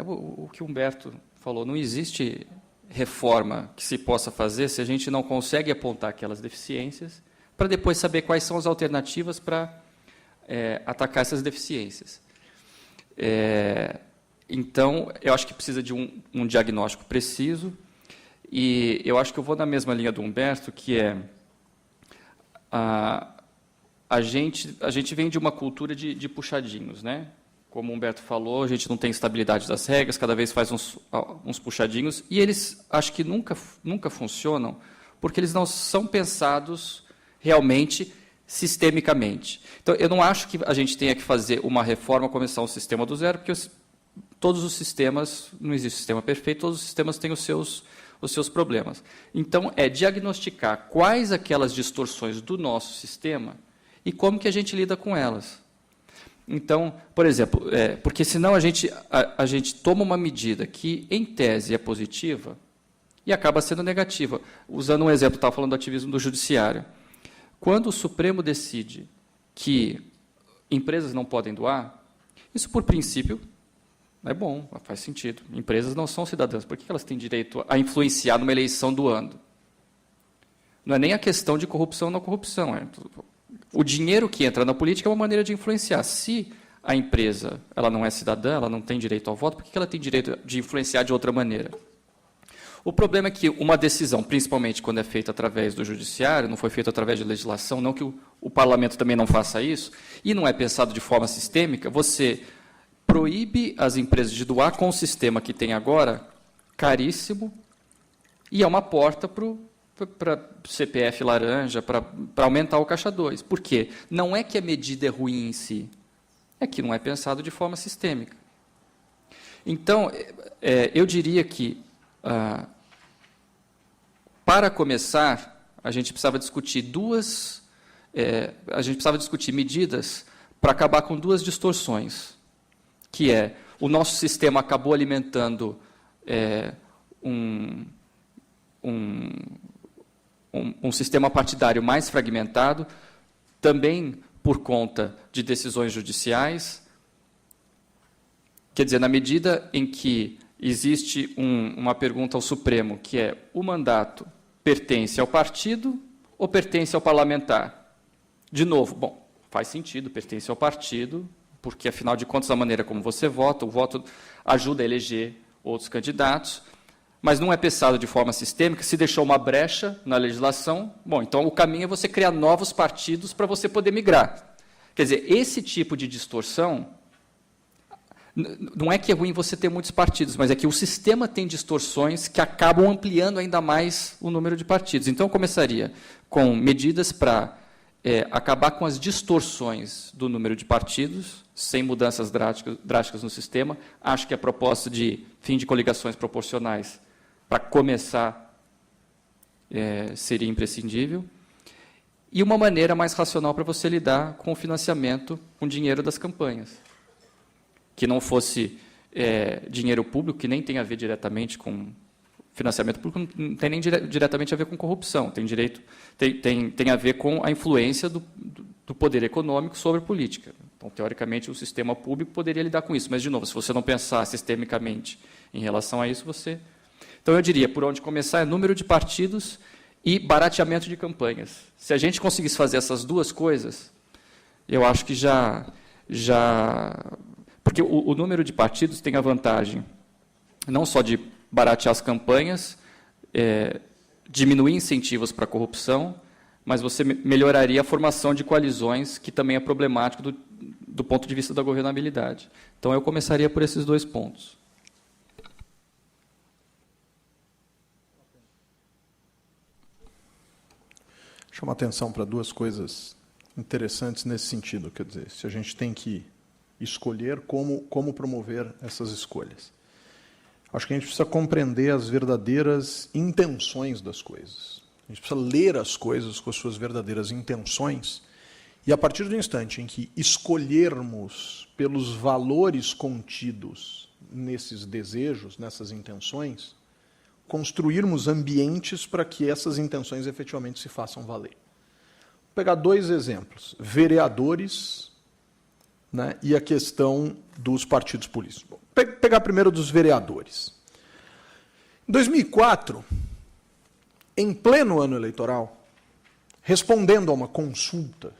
o que o Humberto falou, não existe reforma que se possa fazer se a gente não consegue apontar aquelas deficiências para depois saber quais são as alternativas para atacar essas deficiências. Então, eu acho que precisa de um diagnóstico preciso, e eu acho que eu vou na mesma linha do Humberto, que é a gente vem de uma cultura de puxadinhos, né? Como o Humberto falou, a gente não tem estabilidade das regras, cada vez faz uns puxadinhos, e eles acho que nunca funcionam, porque eles não são pensados realmente sistemicamente. Então, eu não acho que a gente tenha que fazer uma reforma, começar um sistema do zero, porque todos os sistemas, não existe sistema perfeito, todos os sistemas têm os seus problemas. Então, é diagnosticar quais aquelas distorções do nosso sistema e como que a gente lida com elas. Então, por exemplo, porque senão a gente toma uma medida que, em tese, é positiva, e acaba sendo negativa. Usando um exemplo, estava falando do ativismo do judiciário. Quando o Supremo decide que empresas não podem doar, isso, por princípio, é bom, faz sentido. Empresas não são cidadãs. Por que elas têm direito a influenciar numa eleição doando? Não é nem a questão de corrupção ou não corrupção. O dinheiro que entra na política é uma maneira de influenciar. Se a empresa ela não é cidadã, ela não tem direito ao voto, por que ela tem direito de influenciar de outra maneira? O problema é que uma decisão, principalmente quando é feita através do judiciário, não foi feita através de legislação, não que o parlamento também não faça isso, e não é pensado de forma sistêmica, você proíbe as empresas de doar com o sistema que tem agora, caríssimo, e é uma porta para CPF laranja, para aumentar o caixa 2. Por quê? Não é que a medida é ruim em si, é que não é pensado de forma sistêmica. Então, eu diria que, para começar, a gente precisava discutir medidas para acabar com duas distorções, que é, o nosso sistema acabou alimentando um sistema partidário mais fragmentado, também por conta de decisões judiciais. Quer dizer, na medida em que existe uma pergunta ao Supremo, que é: o mandato pertence ao partido ou pertence ao parlamentar? De novo, bom, faz sentido, pertence ao partido, porque, afinal de contas, a maneira como você vota, o voto ajuda a eleger outros candidatos, mas não é pensado de forma sistêmica. Se deixou uma brecha na legislação, bom, então o caminho é você criar novos partidos para você poder migrar. Quer dizer, esse tipo de distorção, não é que é ruim você ter muitos partidos, mas é que o sistema tem distorções que acabam ampliando ainda mais o número de partidos. Então, eu começaria com medidas para acabar com as distorções do número de partidos, sem mudanças drásticas no sistema. Acho que a proposta de fim de coligações proporcionais, para começar, seria imprescindível. E uma maneira mais racional para você lidar com o financiamento com dinheiro das campanhas. Que não fosse dinheiro público, que nem tem a ver diretamente com financiamento público, não tem nem diretamente a ver com corrupção, tem a ver com a influência do poder econômico sobre a política. Então, teoricamente, o sistema público poderia lidar com isso, mas, de novo, se você não pensar sistemicamente em relação a isso, você... Então, eu diria, por onde começar é número de partidos e barateamento de campanhas. Se a gente conseguisse fazer essas duas coisas, eu acho que já... Porque o número de partidos tem a vantagem não só de baratear as campanhas, diminuir incentivos para a corrupção, mas você melhoraria a formação de coalizões, que também é problemático do ponto de vista da governabilidade. Então, eu começaria por esses dois pontos. Chama atenção para duas coisas interessantes nesse sentido. Quer dizer, se a gente tem que escolher como promover essas escolhas. Acho que a gente precisa compreender as verdadeiras intenções das coisas. A gente precisa ler as coisas com as suas verdadeiras intenções, e a partir do instante em que escolhermos pelos valores contidos nesses desejos, nessas intenções, construirmos ambientes para que essas intenções efetivamente se façam valer. Vou pegar dois exemplos: vereadores, né, e a questão dos partidos políticos. Bom, pegar primeiro dos vereadores. Em 2004, em pleno ano eleitoral, respondendo a uma consulta,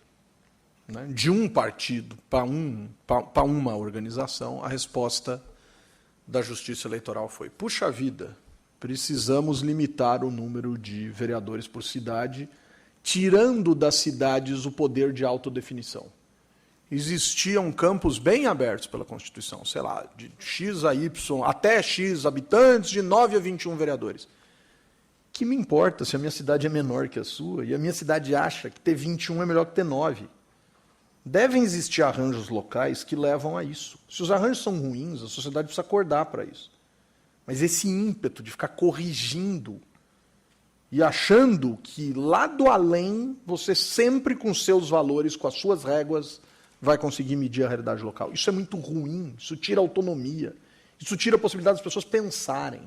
né, de um partido para uma organização, a resposta da Justiça Eleitoral foi: puxa vida, precisamos limitar o número de vereadores por cidade, tirando das cidades o poder de autodefinição. Existiam campos bem abertos pela Constituição, sei lá, de X a Y, até X habitantes, de 9 a 21 vereadores. Que me importa se a minha cidade é menor que a sua e a minha cidade acha que ter 21 é melhor que ter 9? Devem existir arranjos locais que levam a isso. Se os arranjos são ruins, a sociedade precisa acordar para isso. Mas esse ímpeto de ficar corrigindo e achando que, lá do além, você sempre com seus valores, com as suas réguas, vai conseguir medir a realidade local. Isso é muito ruim, isso tira autonomia, isso tira a possibilidade das pessoas pensarem.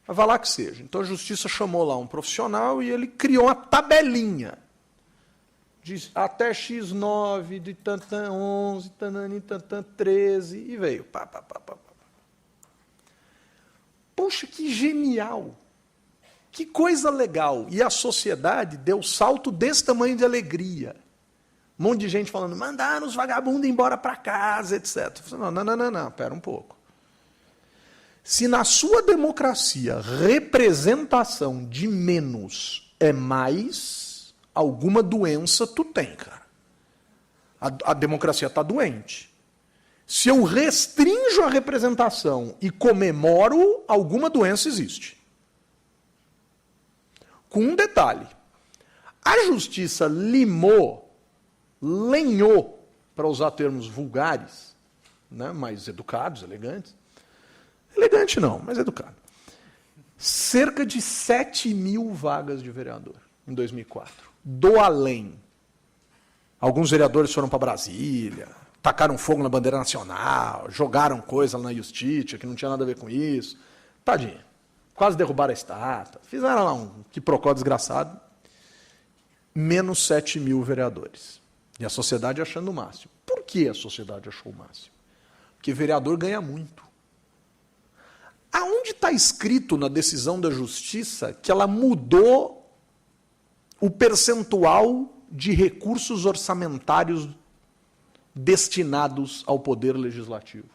Mas vai lá que seja. Então a justiça chamou lá um profissional e ele criou uma tabelinha. De até X9, de tantã 11, tanani, tantã 13, e veio. Pá, pá, pá, pá, pá. Poxa, que genial! Que coisa legal! E a sociedade deu salto desse tamanho de alegria. Um monte de gente falando, mandaram os vagabundos embora para casa, etc. Não, pera um pouco. Se na sua democracia representação de menos é mais, alguma doença tu tem, cara. A democracia está doente. Se eu restringo a representação e comemoro, alguma doença existe. Com um detalhe. A justiça lenhou, para usar termos vulgares, né, mais educados, elegantes. Elegante não, mas educado. Cerca de 7.000 vagas de vereador em 2004. Do além. Alguns vereadores foram para Brasília, tacaram fogo na bandeira nacional, jogaram coisa lá na Justiça, que não tinha nada a ver com isso. Tadinha. Quase derrubaram a estátua. Fizeram lá um quiprocó desgraçado. Menos 7.000 vereadores. E a sociedade achando o máximo. Por que a sociedade achou o máximo? Porque vereador ganha muito. Aonde está escrito na decisão da Justiça que ela mudou o percentual de recursos orçamentários destinados ao Poder Legislativo?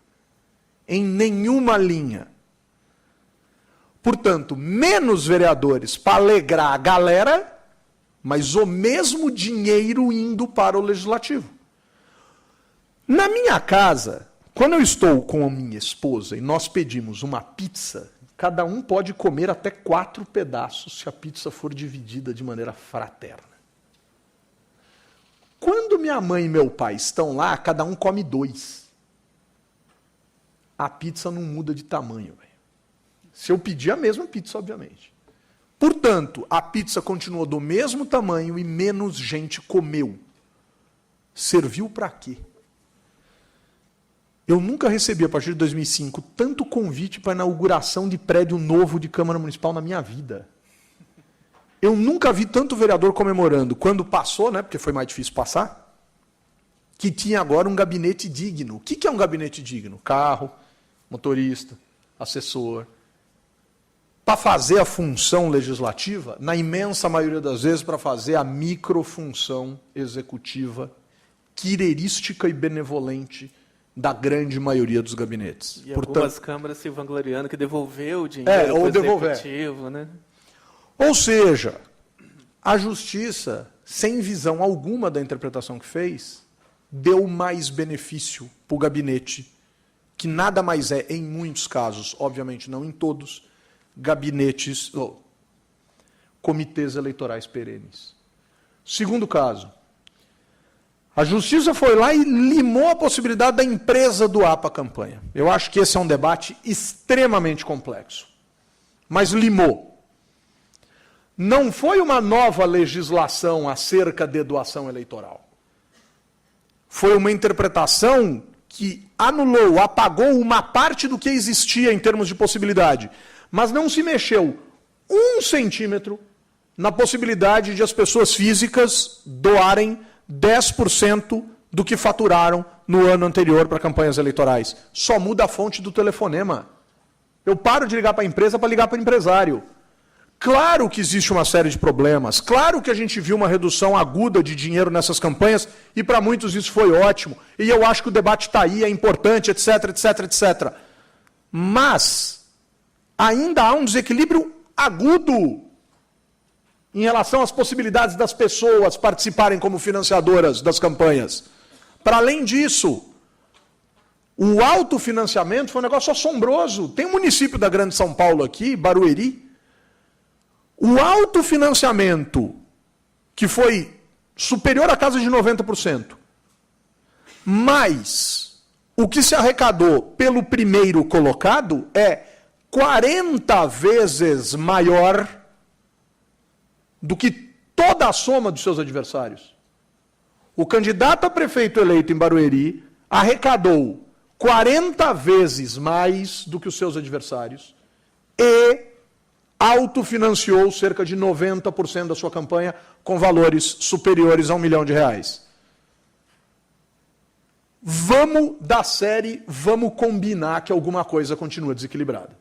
Em nenhuma linha. Portanto, menos vereadores para alegrar a galera, mas o mesmo dinheiro indo para o Legislativo. Na minha casa, quando eu estou com a minha esposa e nós pedimos uma pizza, cada um pode comer até 4 pedaços se a pizza for dividida de maneira fraterna. Quando minha mãe e meu pai estão lá, cada um come 2. A pizza não muda de tamanho, velho. Se eu pedir a mesma pizza, obviamente. Portanto, a pizza continuou do mesmo tamanho e menos gente comeu. Serviu para quê? Eu nunca recebi, a partir de 2005, tanto convite para inauguração de prédio novo de Câmara Municipal na minha vida. Eu nunca vi tanto vereador comemorando. Quando passou, né, porque foi mais difícil passar, que tinha agora um gabinete digno. O que é um gabinete digno? Carro, motorista, assessor. Para fazer a função legislativa, na imensa maioria das vezes, para fazer a microfunção executiva, quirerística e benevolente da grande maioria dos gabinetes. E algumas câmaras se vangloriando que devolveu o dinheiro ou para o executivo, né? Ou seja, a justiça, sem visão alguma da interpretação que fez, deu mais benefício para o gabinete, que nada mais é, em muitos casos, obviamente não em todos, gabinetes, comitês eleitorais perenes. Segundo caso, a justiça foi lá e limou a possibilidade da empresa doar para a campanha. Eu acho que esse é um debate extremamente complexo. Mas limou. Não foi uma nova legislação acerca de doação eleitoral. Foi uma interpretação que anulou, apagou uma parte do que existia em termos de possibilidade, mas não se mexeu 1 centímetro na possibilidade de as pessoas físicas doarem 10% do que faturaram no ano anterior para campanhas eleitorais. Só muda a fonte do telefonema. Eu paro de ligar para a empresa para ligar para o empresário. Claro que existe uma série de problemas, claro que a gente viu uma redução aguda de dinheiro nessas campanhas, e para muitos isso foi ótimo, e eu acho que o debate está aí, é importante, etc, etc, etc. Mas ainda há um desequilíbrio agudo em relação às possibilidades das pessoas participarem como financiadoras das campanhas. Para além disso, o autofinanciamento foi um negócio assombroso. Tem um município da Grande São Paulo aqui, Barueri. O autofinanciamento, que foi superior à casa de 90%, mas o que se arrecadou pelo primeiro colocado é 40 vezes maior do que toda a soma dos seus adversários. O candidato a prefeito eleito em Barueri arrecadou 40 vezes mais do que os seus adversários e autofinanciou cerca de 90% da sua campanha com valores superiores a R$1 milhão. Vamos da série, vamos combinar que alguma coisa continua desequilibrada.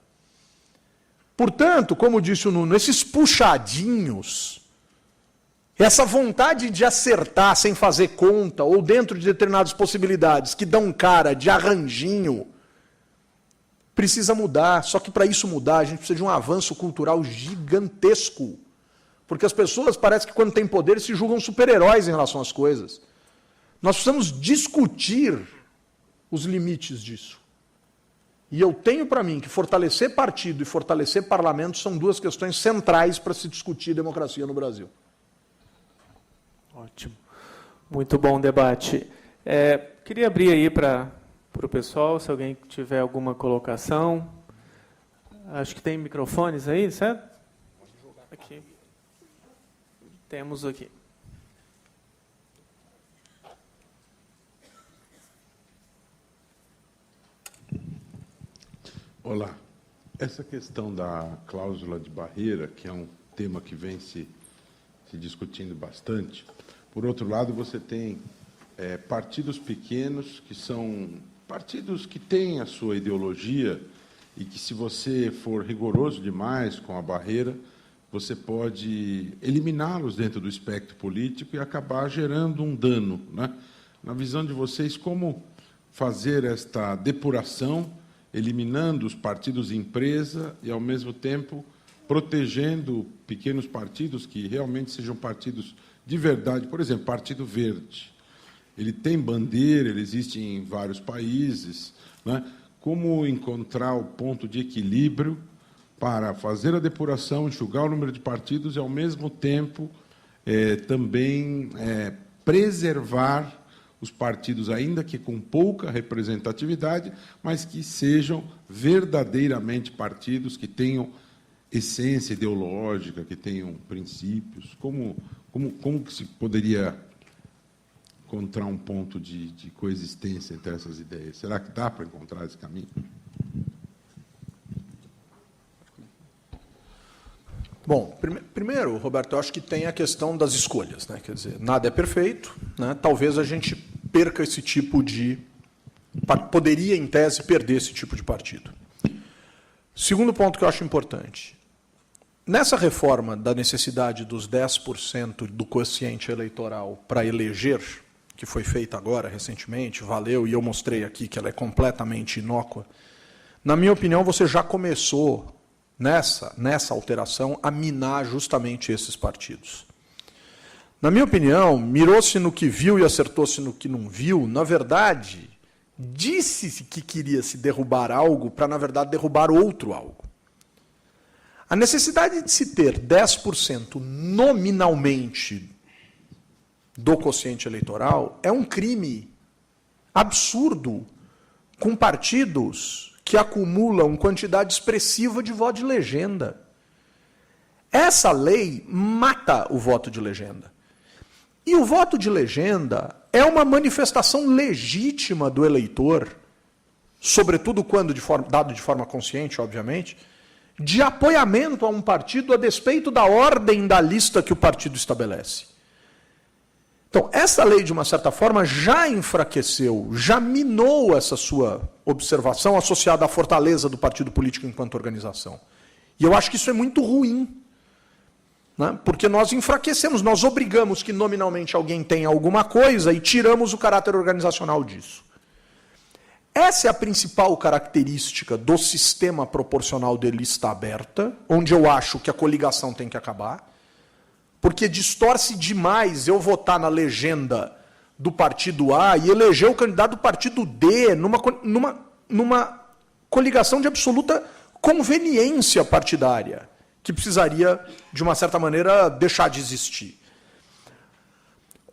Portanto, como disse o Nuno, esses puxadinhos, essa vontade de acertar sem fazer conta, ou dentro de determinadas possibilidades que dão cara de arranjinho, precisa mudar. Só que para isso mudar, a gente precisa de um avanço cultural gigantesco. Porque as pessoas parecem que quando têm poder se julgam super-heróis em relação às coisas. Nós precisamos discutir os limites disso. E eu tenho para mim que fortalecer partido e fortalecer parlamento são duas questões centrais para se discutir democracia no Brasil. Ótimo. Muito bom debate. Queria abrir aí para o pessoal, se alguém tiver alguma colocação. Acho que tem microfones aí, certo? Aqui. Temos aqui. Olá. Essa questão da cláusula de barreira, que é um tema que vem se discutindo bastante, por outro lado, você tem partidos pequenos, que são partidos que têm a sua ideologia e que, se você for rigoroso demais com a barreira, você pode eliminá-los dentro do espectro político e acabar gerando um dano, né? Na visão de vocês, como fazer esta depuração, eliminando os partidos empresa e, ao mesmo tempo, protegendo pequenos partidos que realmente sejam partidos de verdade? Por exemplo, Partido Verde. Ele tem bandeira, ele existe em vários países, né? Como encontrar o ponto de equilíbrio para fazer a depuração, enxugar o número de partidos e, ao mesmo tempo, também preservar os partidos, ainda que com pouca representatividade, mas que sejam verdadeiramente partidos que tenham essência ideológica, que tenham princípios? Como que se poderia encontrar um ponto de coexistência entre essas ideias? Será que dá para encontrar esse caminho? Bom, primeiro, Roberto, eu acho que tem a questão das escolhas, né? Quer dizer, nada é perfeito, né? Talvez a gente perca esse tipo de... Poderia, em tese, perder esse tipo de partido. Segundo ponto que eu acho importante. Nessa reforma da necessidade dos 10% do quociente eleitoral para eleger, que foi feita agora, recentemente, valeu, e eu mostrei aqui que ela é completamente inócua, na minha opinião, você já começou, nessa alteração, a minar justamente esses partidos. Na minha opinião, mirou-se no que viu e acertou-se no que não viu. Na verdade, disse-se que queria se derrubar algo para, na verdade, derrubar outro algo. A necessidade de se ter 10% nominalmente do quociente eleitoral é um crime absurdo com partidos que acumulam quantidade expressiva de voto de legenda. Essa lei mata o voto de legenda. E o voto de legenda é uma manifestação legítima do eleitor, sobretudo quando dado de forma consciente, obviamente, de apoiamento a um partido a despeito da ordem da lista que o partido estabelece. Então, essa lei, de uma certa forma, já enfraqueceu, já minou essa sua observação associada à fortaleza do partido político enquanto organização. E eu acho que isso é muito ruim, né? Porque nós enfraquecemos, nós obrigamos que nominalmente alguém tenha alguma coisa e tiramos o caráter organizacional disso. Essa é a principal característica do sistema proporcional de lista aberta, onde eu acho que a coligação tem que acabar. Porque distorce demais eu votar na legenda do partido A e eleger o candidato do partido D numa coligação de absoluta conveniência partidária, que precisaria, de uma certa maneira, deixar de existir.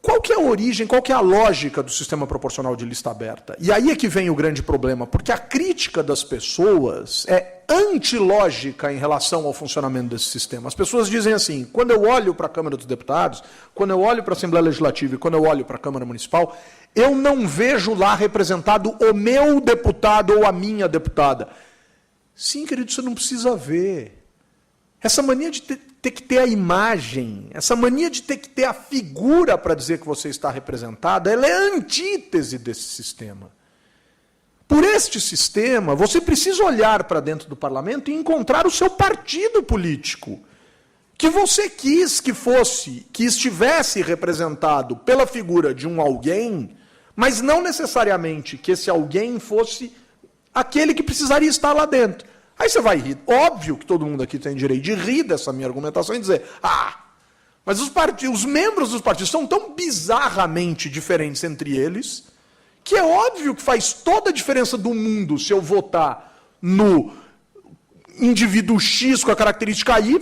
Qual que é a origem, qual que é a lógica do sistema proporcional de lista aberta? E aí é que vem o grande problema, porque a crítica das pessoas é antilógica em relação ao funcionamento desse sistema. As pessoas dizem assim, quando eu olho para a Câmara dos Deputados, quando eu olho para a Assembleia Legislativa e quando eu olho para a Câmara Municipal, eu não vejo lá representado o meu deputado ou a minha deputada. Sim, querido, você não precisa ver. Essa mania de ter que ter a imagem, essa mania de ter que ter a figura para dizer que você está representado, ela é a antítese desse sistema. Por este sistema, você precisa olhar para dentro do parlamento e encontrar o seu partido político, que você quis que estivesse representado pela figura de um alguém, mas não necessariamente que esse alguém fosse aquele que precisaria estar lá dentro. Aí você vai rir. Óbvio que todo mundo aqui tem direito de rir dessa minha argumentação e dizer, mas os membros dos partidos são tão bizarramente diferentes entre eles, que é óbvio que faz toda a diferença do mundo se eu votar no indivíduo X com a característica Y.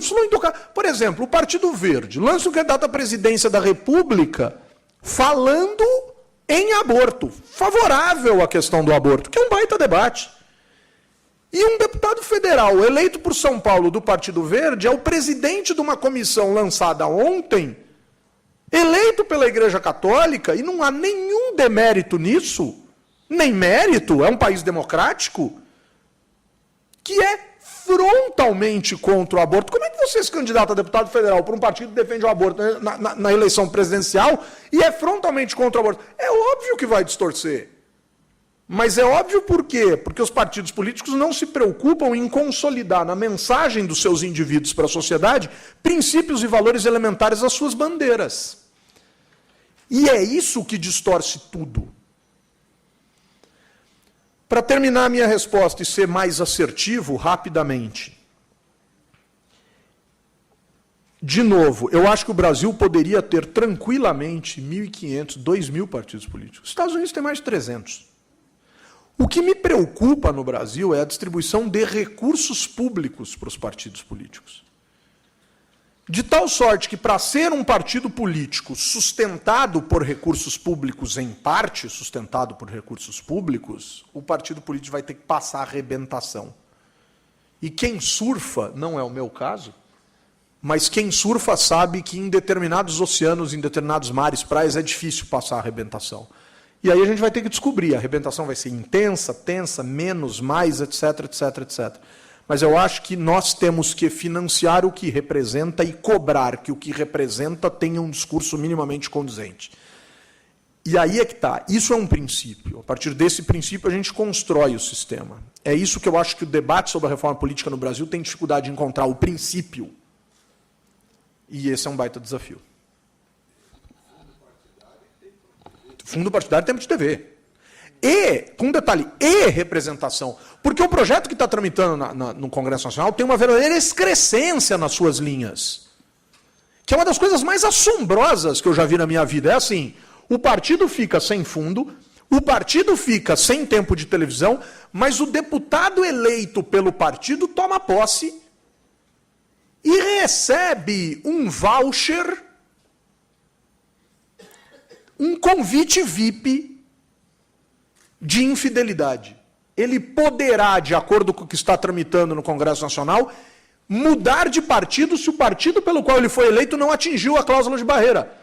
Por exemplo, o Partido Verde lança um candidato à presidência da República falando em aborto, favorável à questão do aborto, que é um baita debate. E um deputado federal eleito por São Paulo do Partido Verde é o presidente de uma comissão lançada ontem, eleito pela Igreja Católica, e não há nenhum demérito nisso, nem mérito, é um país democrático, que é frontalmente contra o aborto. Como é que você se candidata a deputado federal por um partido que defende o aborto na eleição presidencial e é frontalmente contra o aborto? É óbvio que vai distorcer. Mas é óbvio por quê? Porque os partidos políticos não se preocupam em consolidar na mensagem dos seus indivíduos para a sociedade princípios e valores elementares às suas bandeiras. E é isso que distorce tudo. Para terminar a minha resposta e ser mais assertivo, rapidamente. De novo, eu acho que o Brasil poderia ter tranquilamente 1.500, 2.000 partidos políticos. Os Estados Unidos têm mais de 300. O que me preocupa no Brasil é a distribuição de recursos públicos para os partidos políticos. De tal sorte que, para ser um partido político sustentado por recursos públicos, em parte sustentado por recursos públicos, o partido político vai ter que passar a arrebentação. E quem surfa, não é o meu caso, mas quem surfa sabe que em determinados oceanos, em determinados mares, praias, é difícil passar a arrebentação. E aí a gente vai ter que descobrir, a arrebentação vai ser intensa, tensa, menos, mais, etc, etc, etc. Mas eu acho que nós temos que financiar o que representa e cobrar que o que representa tenha um discurso minimamente condizente. E aí é que está. Isso é um princípio. A partir desse princípio, a gente constrói o sistema. É isso que eu acho que o debate sobre a reforma política no Brasil tem dificuldade de encontrar, o princípio. E esse é um baita desafio. Fundo partidário tem tempo de TV. E, com detalhe, e representação. Porque o projeto que está tramitando no Congresso Nacional tem uma verdadeira excrescência nas suas linhas. Que é uma das coisas mais assombrosas que eu já vi na minha vida. É assim, o partido fica sem fundo, o partido fica sem tempo de televisão, mas o deputado eleito pelo partido toma posse e recebe um voucher, um convite VIP de infidelidade. Ele poderá, de acordo com o que está tramitando no Congresso Nacional, mudar de partido se o partido pelo qual ele foi eleito não atingiu a cláusula de barreira.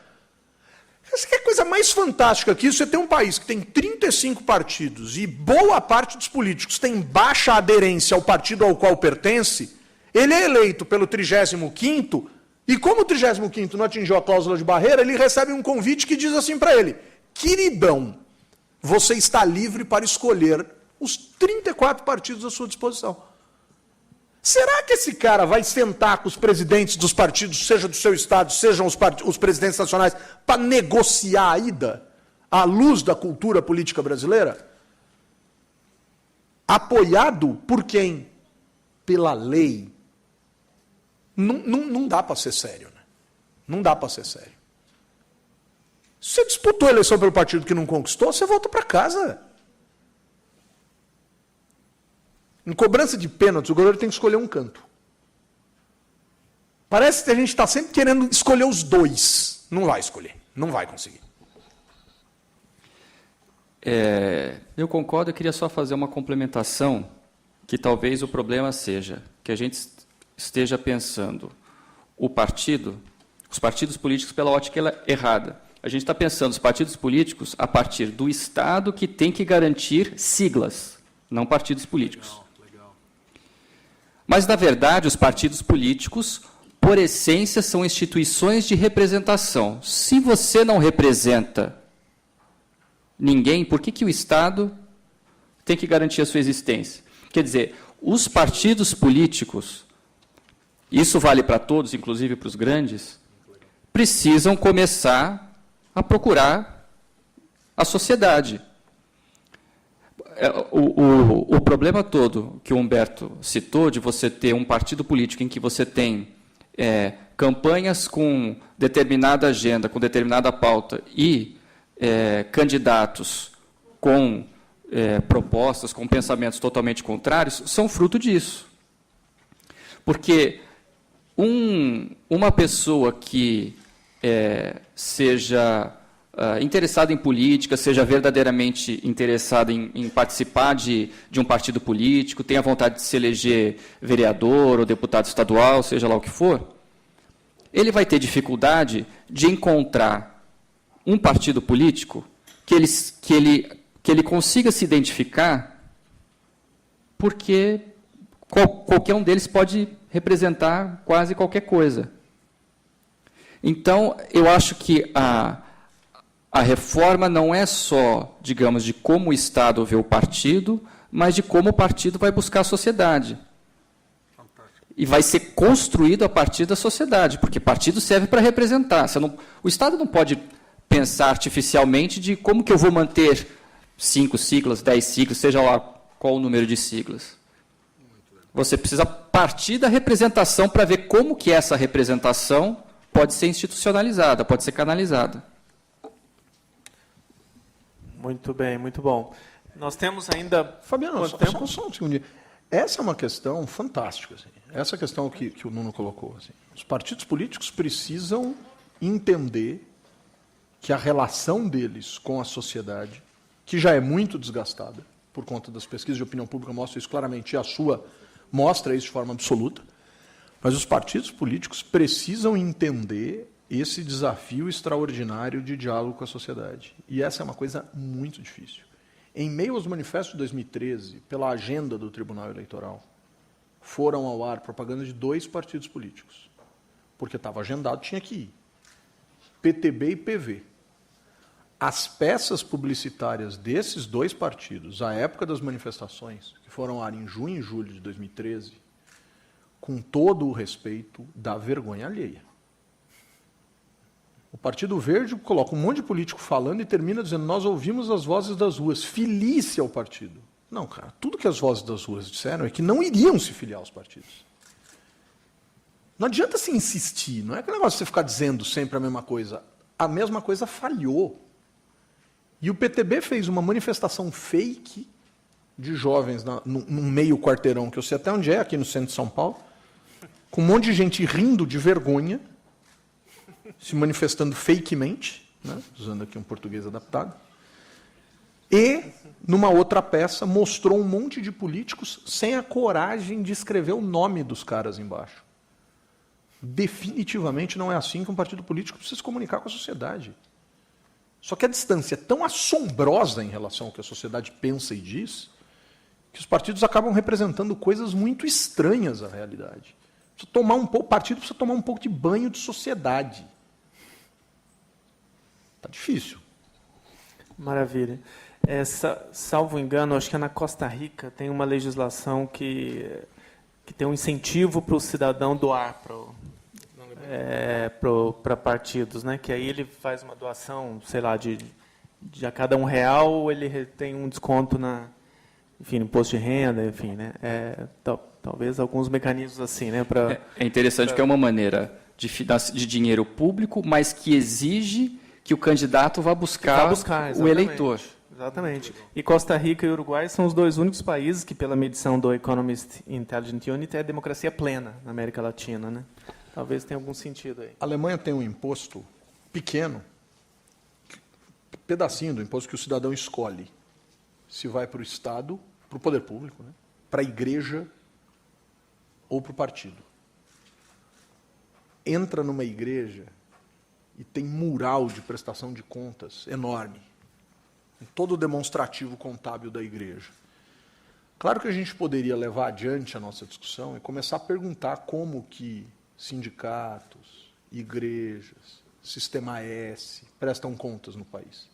Essa que é a coisa mais fantástica aqui. Você tem um país que tem 35 partidos e boa parte dos políticos tem baixa aderência ao partido ao qual pertence. Ele é eleito pelo 35º e como o 35º não atingiu a cláusula de barreira, ele recebe um convite que diz assim para ele: queridão, você está livre para escolher os 34 partidos à sua disposição. Será que esse cara vai sentar com os presidentes dos partidos, seja do seu estado, sejam os presidentes nacionais, para negociar a ida à luz da cultura política brasileira? Apoiado por quem? Pela lei. Não dá para ser sério, né? Não dá para ser sério. Se você disputou a eleição pelo partido que não conquistou, você volta para casa. Em cobrança de pênaltis, o goleiro tem que escolher um canto. Parece que a gente está sempre querendo escolher os dois. Não vai escolher, não vai conseguir. Eu concordo, eu queria só fazer uma complementação, que talvez o problema seja que a gente esteja pensando os partidos políticos pela ótica errada. A gente está pensando os partidos políticos a partir do Estado que tem que garantir siglas, não partidos políticos. Mas, na verdade, os partidos políticos, por essência, são instituições de representação. Se você não representa ninguém, por que o Estado tem que garantir a sua existência? Quer dizer, os partidos políticos, isso vale para todos, inclusive para os grandes, precisam começar a procurar a sociedade. O problema todo que o Humberto citou, de você ter um partido político em que você tem campanhas com determinada agenda, com determinada pauta, e candidatos com propostas, com pensamentos totalmente contrários, são fruto disso. Porque uma pessoa que seja interessada em política, seja verdadeiramente interessada em participar de um partido político, tenha vontade de se eleger vereador ou deputado estadual, seja lá o que for, ele vai ter dificuldade de encontrar um partido político que ele consiga se identificar, porque qualquer um deles pode representar quase qualquer coisa. Então, eu acho que a reforma não é só, digamos, de como o Estado vê o partido, mas de como o partido vai buscar a sociedade. E vai ser construído a partir da sociedade, porque partido serve para representar. O Estado não pode pensar artificialmente de como que eu vou manter 5 siglas, 10 siglas, seja lá qual o número de siglas. Você precisa partir da representação para ver como que essa representação pode ser institucionalizada, pode ser canalizada. Muito bem, muito bom. Nós temos ainda... Fabiano, só um segundo. Essa é uma questão fantástica. Assim. Essa questão que o Nuno colocou. Assim. Os partidos políticos precisam entender que a relação deles com a sociedade, que já é muito desgastada, por conta das pesquisas de opinião pública, mostra isso claramente, e a sua mostra isso de forma absoluta, mas os partidos políticos precisam entender esse desafio extraordinário de diálogo com a sociedade. E essa é uma coisa muito difícil. Em meio aos manifestos de 2013, pela agenda do Tribunal Eleitoral, foram ao ar propagandas de 2 partidos políticos, porque estava agendado, tinha que ir. PTB e PV. As peças publicitárias desses 2 partidos, à época das manifestações, que foram ao ar em junho e julho de 2013, com todo o respeito, dá vergonha alheia. O Partido Verde coloca um monte de político falando e termina dizendo: nós ouvimos as vozes das ruas, filie-se ao partido. Não, cara, tudo que as vozes das ruas disseram é que não iriam se filiar aos partidos. Não adianta se insistir, não é aquele negócio de você ficar dizendo sempre a mesma coisa. A mesma coisa falhou. E o PTB fez uma manifestação fake de jovens num meio quarteirão, que eu sei até onde é, aqui no centro de São Paulo, com um monte de gente rindo de vergonha, se manifestando fakemente, né, usando aqui um português adaptado, e, numa outra peça, mostrou um monte de políticos sem a coragem de escrever o nome dos caras embaixo. Definitivamente não é assim que um partido político precisa se comunicar com a sociedade. Só que a distância é tão assombrosa em relação ao que a sociedade pensa e diz, que os partidos acabam representando coisas muito estranhas à realidade. O partido precisa tomar um pouco de banho de sociedade. Está difícil. Maravilha. Salvo engano, acho que na Costa Rica tem uma legislação que tem um incentivo para o cidadão doar para partidos, né? Que aí ele faz uma doação, sei lá, de a cada R$1 ele tem um desconto no imposto de renda, enfim, né? Talvez alguns mecanismos assim, né? É interessante que é uma maneira de dinheiro público, mas que exige que o candidato vá buscar o eleitor. Exatamente. E Costa Rica e Uruguai são os 2 únicos países que, pela medição do Economist Intelligence Unit, é democracia plena na América Latina, né? Talvez tenha algum sentido aí. A Alemanha tem um imposto pequeno, pedacinho do imposto que o cidadão escolhe se vai para o Estado, para o poder público, né? Para a igreja ou para o partido. Entra numa igreja e tem mural de prestação de contas enorme, todo o demonstrativo contábil da igreja. Claro que a gente poderia levar adiante a nossa discussão e começar a perguntar como que sindicatos, igrejas, Sistema S prestam contas no país.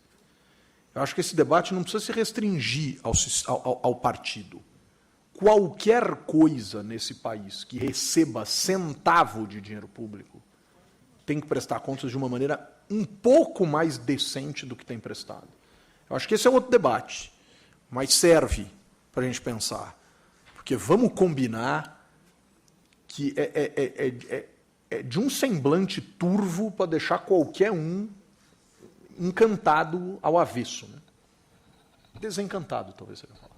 Eu acho que esse debate não precisa se restringir ao partido. Qualquer coisa nesse país que receba centavo de dinheiro público tem que prestar contas de uma maneira um pouco mais decente do que tem prestado. Eu acho que esse é outro debate, mas serve para a gente pensar. Porque vamos combinar que é de um semblante turvo para deixar qualquer um encantado ao avesso. Né? Desencantado, talvez seja a palavra.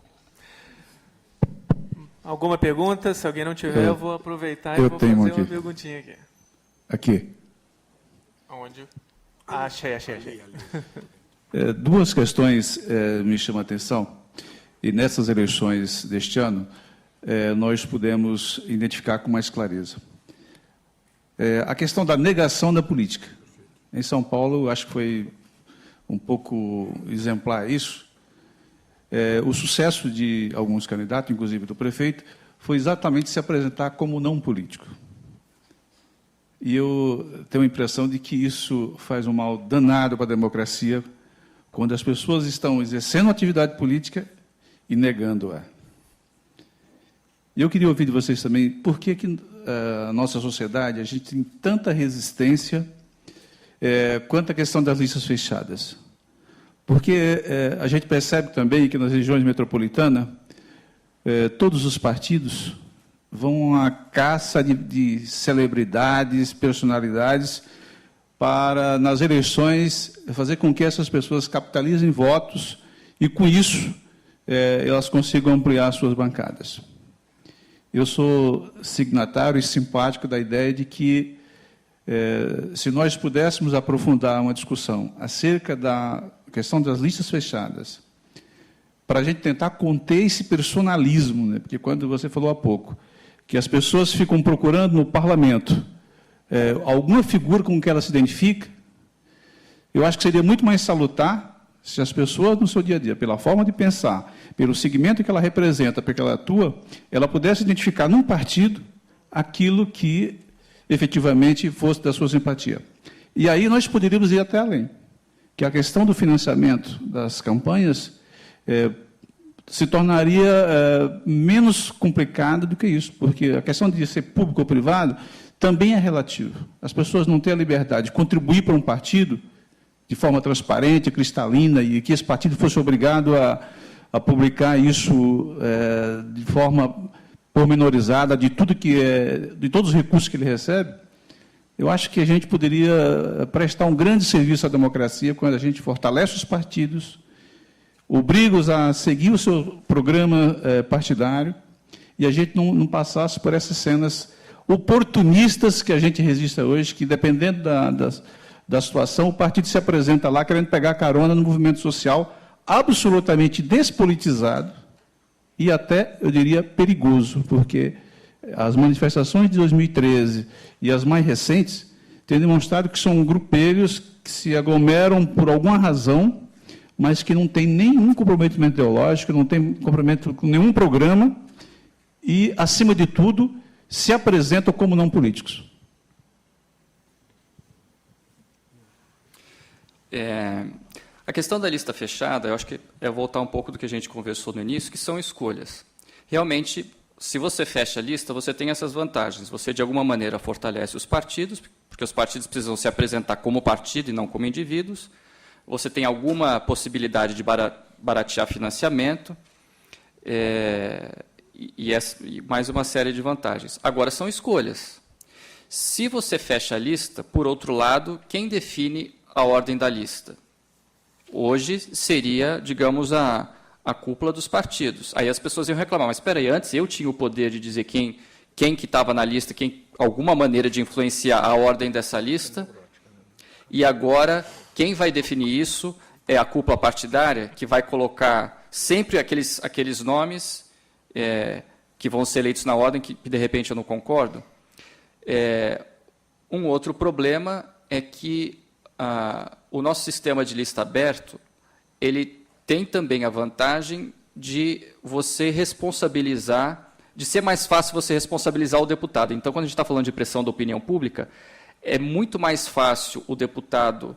Alguma pergunta? Se alguém não tiver, eu vou aproveitar e vou fazer uma perguntinha aqui. Aqui. Onde? Ah, achei. Duas questões me chamam a atenção. E nessas eleições deste ano, nós pudemos identificar com mais clareza. A questão da negação da política. Em São Paulo, acho que foi um pouco exemplar isso. O sucesso de alguns candidatos, inclusive do prefeito, foi exatamente se apresentar como não político. E eu tenho a impressão de que isso faz um mal danado para a democracia, quando as pessoas estão exercendo atividade política e negando-a. E eu queria ouvir de vocês também, por que a nossa sociedade, a gente tem tanta resistência quanto à questão das listas fechadas? Porque a gente percebe também que nas regiões metropolitanas, todos os partidos vão à caça de celebridades, personalidades, para, nas eleições, fazer com que essas pessoas capitalizem votos e, com isso, elas consigam ampliar suas bancadas. Eu sou signatário e simpático da ideia de que, se nós pudéssemos aprofundar uma discussão acerca da questão das listas fechadas, para a gente tentar conter esse personalismo, né? Porque quando você falou há pouco que as pessoas ficam procurando no parlamento alguma figura com que ela se identifica, eu acho que seria muito mais salutar se as pessoas, no seu dia a dia, pela forma de pensar, pelo segmento que ela representa, porque ela atua, ela pudesse identificar num partido aquilo que efetivamente fosse da sua simpatia. E aí nós poderíamos ir até além, que a questão do financiamento das campanhas se tornaria menos complicada do que isso, porque a questão de ser público ou privado também é relativo. As pessoas não têm a liberdade de contribuir para um partido de forma transparente, cristalina, e que esse partido fosse obrigado a publicar isso de forma pormenorizada de todos os recursos que ele recebe. Eu acho que a gente poderia prestar um grande serviço à democracia quando a gente fortalece os partidos, obriga-os a seguir o seu programa partidário e a gente não passasse por essas cenas oportunistas que a gente registra hoje, que, dependendo da situação, o partido se apresenta lá querendo pegar carona no movimento social absolutamente despolitizado e até, eu diria, perigoso, porque as manifestações de 2013 e as mais recentes têm demonstrado que são grupelhos que se aglomeram por alguma razão, mas que não têm nenhum comprometimento ideológico, não têm comprometimento com nenhum programa e, acima de tudo, se apresentam como não políticos. A questão da lista fechada, eu acho que é voltar um pouco do que a gente conversou no início, que são escolhas. Realmente, se você fecha a lista, você tem essas vantagens. Você, de alguma maneira, fortalece os partidos, porque os partidos precisam se apresentar como partido e não como indivíduos. Você tem alguma possibilidade de baratear financiamento e mais uma série de vantagens. Agora, são escolhas. Se você fecha a lista, por outro lado, quem define a ordem da lista? Hoje seria, digamos, a cúpula dos partidos. Aí as pessoas iam reclamar, mas espera aí, antes eu tinha o poder de dizer quem que estava na lista, alguma maneira de influenciar a ordem dessa lista, e agora quem vai definir isso é a cúpula partidária, que vai colocar sempre aqueles nomes que vão ser eleitos na ordem, que de repente eu não concordo. Um outro problema é que o nosso sistema de lista aberto, ele tem também a vantagem de você responsabilizar, de ser mais fácil você responsabilizar o deputado. Então, quando a gente está falando de pressão da opinião pública, é muito mais fácil o deputado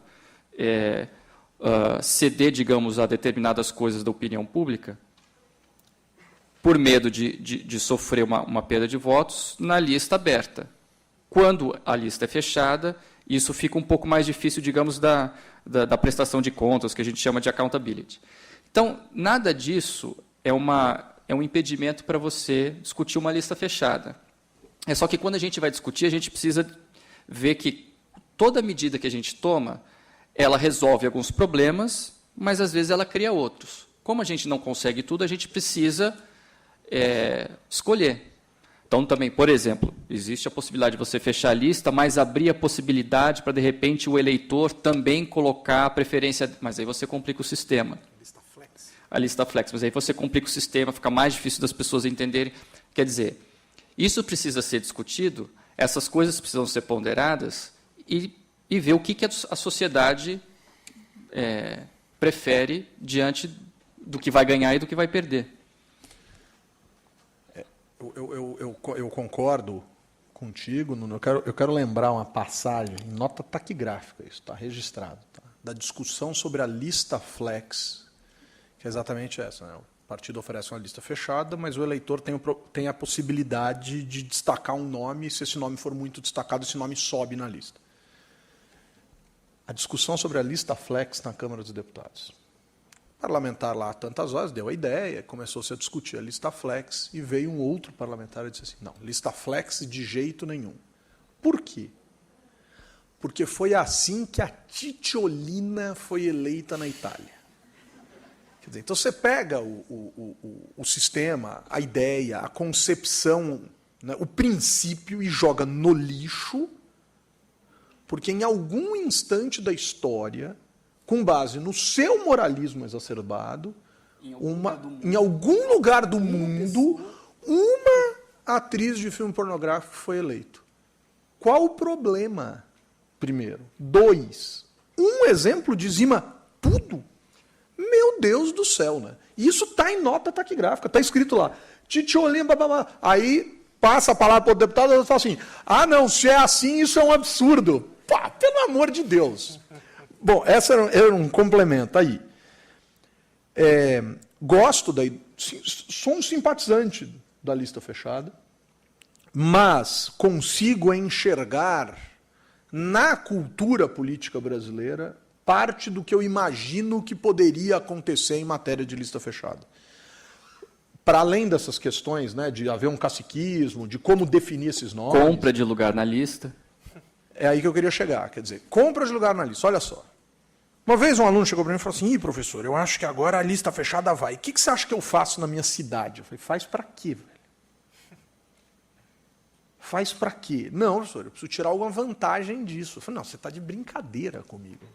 ceder, digamos, a determinadas coisas da opinião pública, por medo de sofrer uma perda de votos, na lista aberta. Quando a lista é fechada, isso fica um pouco mais difícil, digamos, da prestação de contas, que a gente chama de accountability. Então, nada disso é um impedimento para você discutir uma lista fechada. É só que, quando a gente vai discutir, a gente precisa ver que toda medida que a gente toma, ela resolve alguns problemas, mas, às vezes, ela cria outros. Como a gente não consegue tudo, a gente precisa escolher. Então, também, por exemplo, existe a possibilidade de você fechar a lista, mas abrir a possibilidade para, de repente, o eleitor também colocar a preferência, mas aí você complica o sistema. A lista flex, mas aí você complica o sistema, fica mais difícil das pessoas entenderem. Quer dizer, isso precisa ser discutido, essas coisas precisam ser ponderadas e ver o que a sociedade prefere diante do que vai ganhar e do que vai perder. Eu concordo contigo, Nuno. Eu quero lembrar uma passagem, em nota taquigráfica, isso está registrado, tá? Da discussão sobre a lista flex, que é exatamente essa, né? O partido oferece uma lista fechada, mas o eleitor tem a possibilidade de destacar um nome, e se esse nome for muito destacado, esse nome sobe na lista. A discussão sobre a lista flex na Câmara dos Deputados. Parlamentar lá, tantas horas, deu a ideia, começou-se a discutir a lista flex, e veio um outro parlamentar e disse assim, não, lista flex de jeito nenhum. Por quê? Porque foi assim que a Titiolina foi eleita na Itália. Quer dizer, então você pega o sistema, a ideia, a concepção, né, o princípio e joga no lixo, porque em algum instante da história, com base no seu moralismo exacerbado, em algum lugar do mundo, uma atriz de filme pornográfico foi eleita. Qual o problema? Primeiro. 2. Um exemplo dizima tudo. Meu Deus do céu, né? Isso está em nota taquigráfica, está escrito lá. Titiolina, bababá. Aí passa a palavra para o deputado e fala assim, ah, não, se é assim, isso é um absurdo. Pá, pelo amor de Deus. Bom, essa era um complemento aí. Gosto sou um simpatizante da lista fechada, mas consigo enxergar na cultura política brasileira parte do que eu imagino que poderia acontecer em matéria de lista fechada. Para além dessas questões, né, de haver um caciquismo, de como definir esses nomes... Compra de lugar na lista. É aí que eu queria chegar. Quer dizer, compra de lugar na lista. Olha só. Uma vez um aluno chegou para mim e falou assim, professor, eu acho que agora a lista fechada vai. O que você acha que eu faço na minha cidade? Eu falei, faz para quê, velho? Faz para quê? Não, professor, eu preciso tirar alguma vantagem disso. Eu falei, não, você está de brincadeira comigo.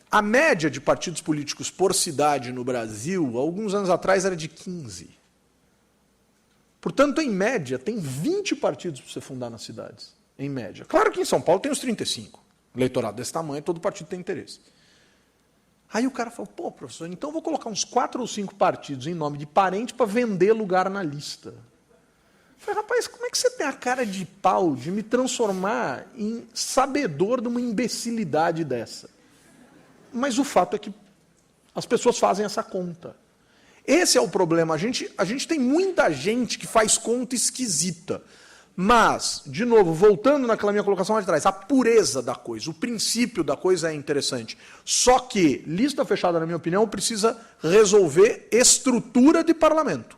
A média de partidos políticos por cidade no Brasil, alguns anos atrás, era de 15. Portanto, em média, tem 20 partidos para você fundar nas cidades. Em média. Claro que em São Paulo tem os 35. Eleitorado desse tamanho, todo partido tem interesse. Aí o cara falou, pô, professor, então eu vou colocar uns 4 ou 5 partidos em nome de parente para vender lugar na lista. Eu falei, rapaz, como é que você tem a cara de pau de me transformar em sabedor de uma imbecilidade dessa? Mas o fato é que as pessoas fazem essa conta. Esse é o problema. A gente tem muita gente que faz conta esquisita. Mas, de novo, voltando naquela minha colocação lá de trás, a pureza da coisa, o princípio da coisa é interessante. Só que, lista fechada, na minha opinião, precisa resolver estrutura de parlamento.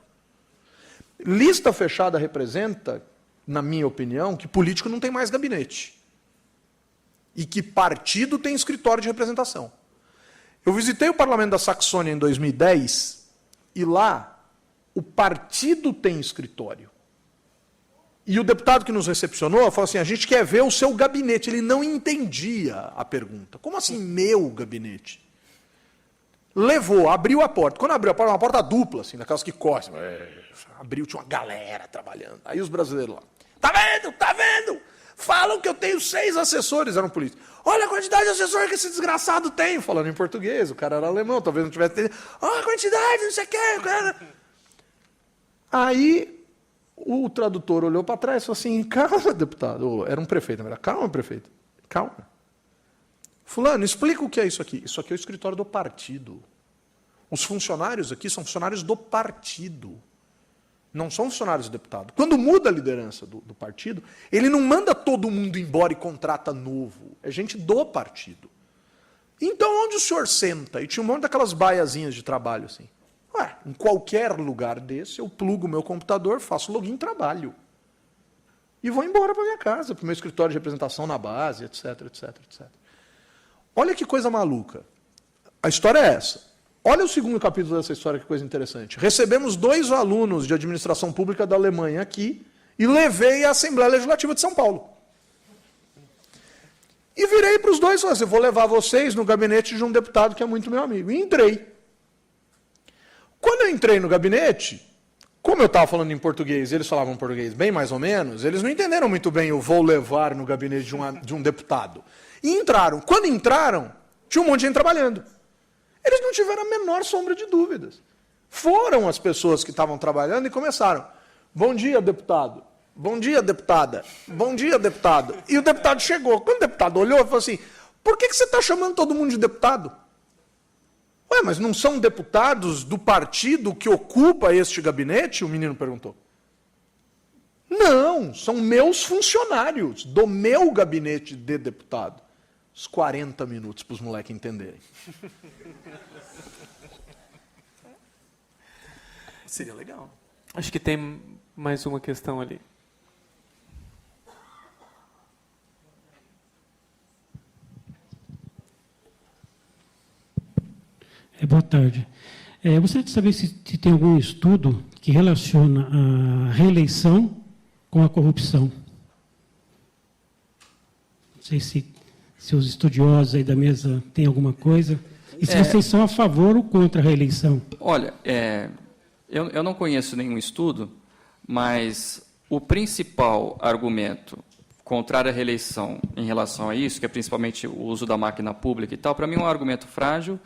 Lista fechada representa, na minha opinião, que político não tem mais gabinete. E que partido tem escritório de representação. Eu visitei o parlamento da Saxônia em 2010, e lá o partido tem escritório. E o deputado que nos recepcionou falou assim, a gente quer ver o seu gabinete. Ele não entendia a pergunta. Como assim, meu gabinete? Levou, abriu a porta. Quando abriu a porta, uma porta dupla, assim, daquelas que correm. Abriu, tinha uma galera trabalhando. Aí os brasileiros lá, tá vendo? Tá vendo? Falam que eu tenho 6 assessores, eram políticos. Olha a quantidade de assessor que esse desgraçado tem, falando em português, o cara era alemão, talvez não tivesse entendido. Olha a quantidade, não sei o que. Cara. Aí o tradutor olhou para trás e falou assim, calma, deputado. Era um prefeito, na verdade. Calma, prefeito. Calma. Fulano, explica o que é isso aqui. Isso aqui é o escritório do partido. Os funcionários aqui são funcionários do partido. Não são funcionários do deputado. Quando muda a liderança do partido, ele não manda todo mundo embora e contrata novo. É gente do partido. Então, onde o senhor senta? E tinha um monte daquelas baiazinhas de trabalho assim. Ué, em qualquer lugar desse, eu plugo o meu computador, faço login, trabalho. E vou embora para minha casa, para o meu escritório de representação na base, etc, etc, etc. Olha que coisa maluca. A história é essa. Olha o segundo capítulo dessa história, que coisa interessante. Recebemos 2 alunos de administração pública da Alemanha aqui e levei à Assembleia Legislativa de São Paulo. E virei para os dois e falei assim, vou levar vocês no gabinete de um deputado que é muito meu amigo. E entrei. Quando eu entrei no gabinete, como eu estava falando em português, eles falavam português bem mais ou menos, eles não entenderam muito bem o vou levar no gabinete de um deputado. E entraram. Quando entraram, tinha um monte de gente trabalhando. Eles não tiveram a menor sombra de dúvidas. Foram as pessoas que estavam trabalhando e começaram. Bom dia, deputado. Bom dia, deputada. Bom dia, deputado. E o deputado chegou. Quando o deputado olhou, falou assim, por que você está chamando todo mundo de deputado? Ué, mas não são deputados do partido que ocupa este gabinete? O menino perguntou. Não, são meus funcionários do meu gabinete de deputado. Uns 40 minutos para os moleques entenderem. Seria legal. Acho que tem mais uma questão ali. Boa tarde. Eu gostaria de saber se tem algum estudo que relaciona a reeleição com a corrupção. Não sei se os estudiosos aí da mesa têm alguma coisa. E se vocês são a favor ou contra a reeleição? Olha, eu não conheço nenhum estudo, mas o principal argumento contrário à reeleição em relação a isso, que é principalmente o uso da máquina pública e tal, para mim é um argumento frágil,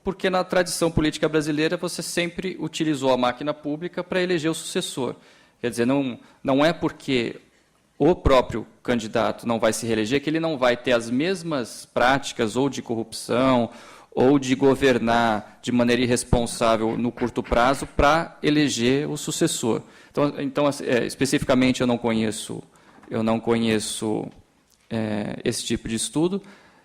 porque na tradição política brasileira você sempre utilizou a máquina pública para eleger o sucessor. Quer dizer, não é porque o próprio candidato não vai se reeleger que ele não vai ter as mesmas práticas ou de corrupção ou de governar de maneira irresponsável no curto prazo para eleger o sucessor. Então especificamente eu não conheço esse tipo de estudo.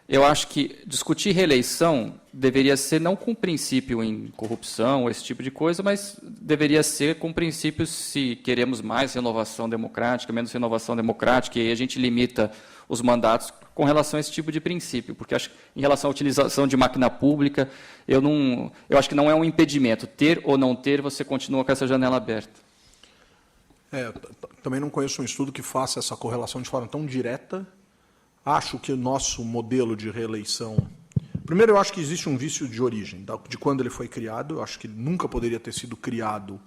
Eu acho que discutir reeleição deveria ser não com princípio em corrupção, esse tipo de coisa, mas deveria ser com princípios se queremos mais renovação democrática, menos renovação democrática, e aí a gente limita os mandatos com relação a esse tipo de princípio, porque acho que em relação à utilização de máquina pública, eu acho que não é um impedimento. Ter ou não ter, você continua com essa janela aberta. Também não conheço um estudo que faça essa correlação de forma tão direta. Acho que o nosso modelo de reeleição... Primeiro, eu acho que existe um vício de origem, de quando ele foi criado. Eu acho que ele nunca poderia ter sido criado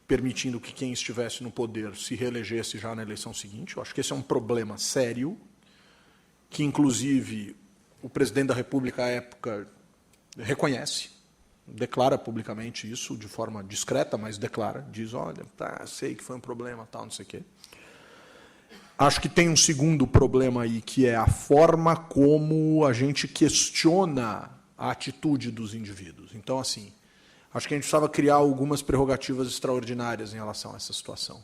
permitindo que quem estivesse no poder se reelegesse já na eleição seguinte. Eu acho que esse é um problema sério, que, inclusive, o presidente da República, à época, reconhece, declara publicamente isso, de forma discreta, mas declara, diz, olha, sei que foi um problema, tal, não sei o quê. Acho que tem um segundo problema aí, que é a forma como a gente questiona a atitude dos indivíduos. Então, assim, acho que a gente precisava criar algumas prerrogativas extraordinárias em relação a essa situação.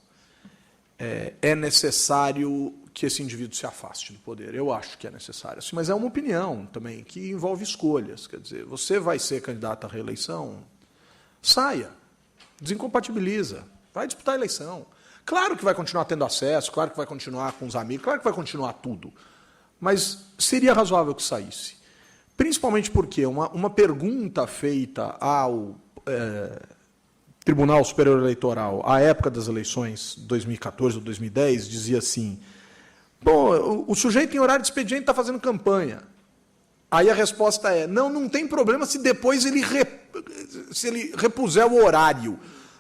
É necessário que esse indivíduo se afaste do poder. Eu acho que é necessário. Assim, mas é uma opinião também, que envolve escolhas. Quer dizer, você vai ser candidato à reeleição, saia, desincompatibiliza, vai disputar a eleição. Claro que vai continuar tendo acesso, claro que vai continuar com os amigos, claro que vai continuar tudo. Mas seria razoável que saísse. Principalmente porque uma pergunta feita ao Tribunal Superior Eleitoral, à época das eleições 2014 ou 2010, dizia assim, bom, o sujeito em horário de expediente está fazendo campanha. Aí a resposta é, não tem problema se depois se ele repuser o horário.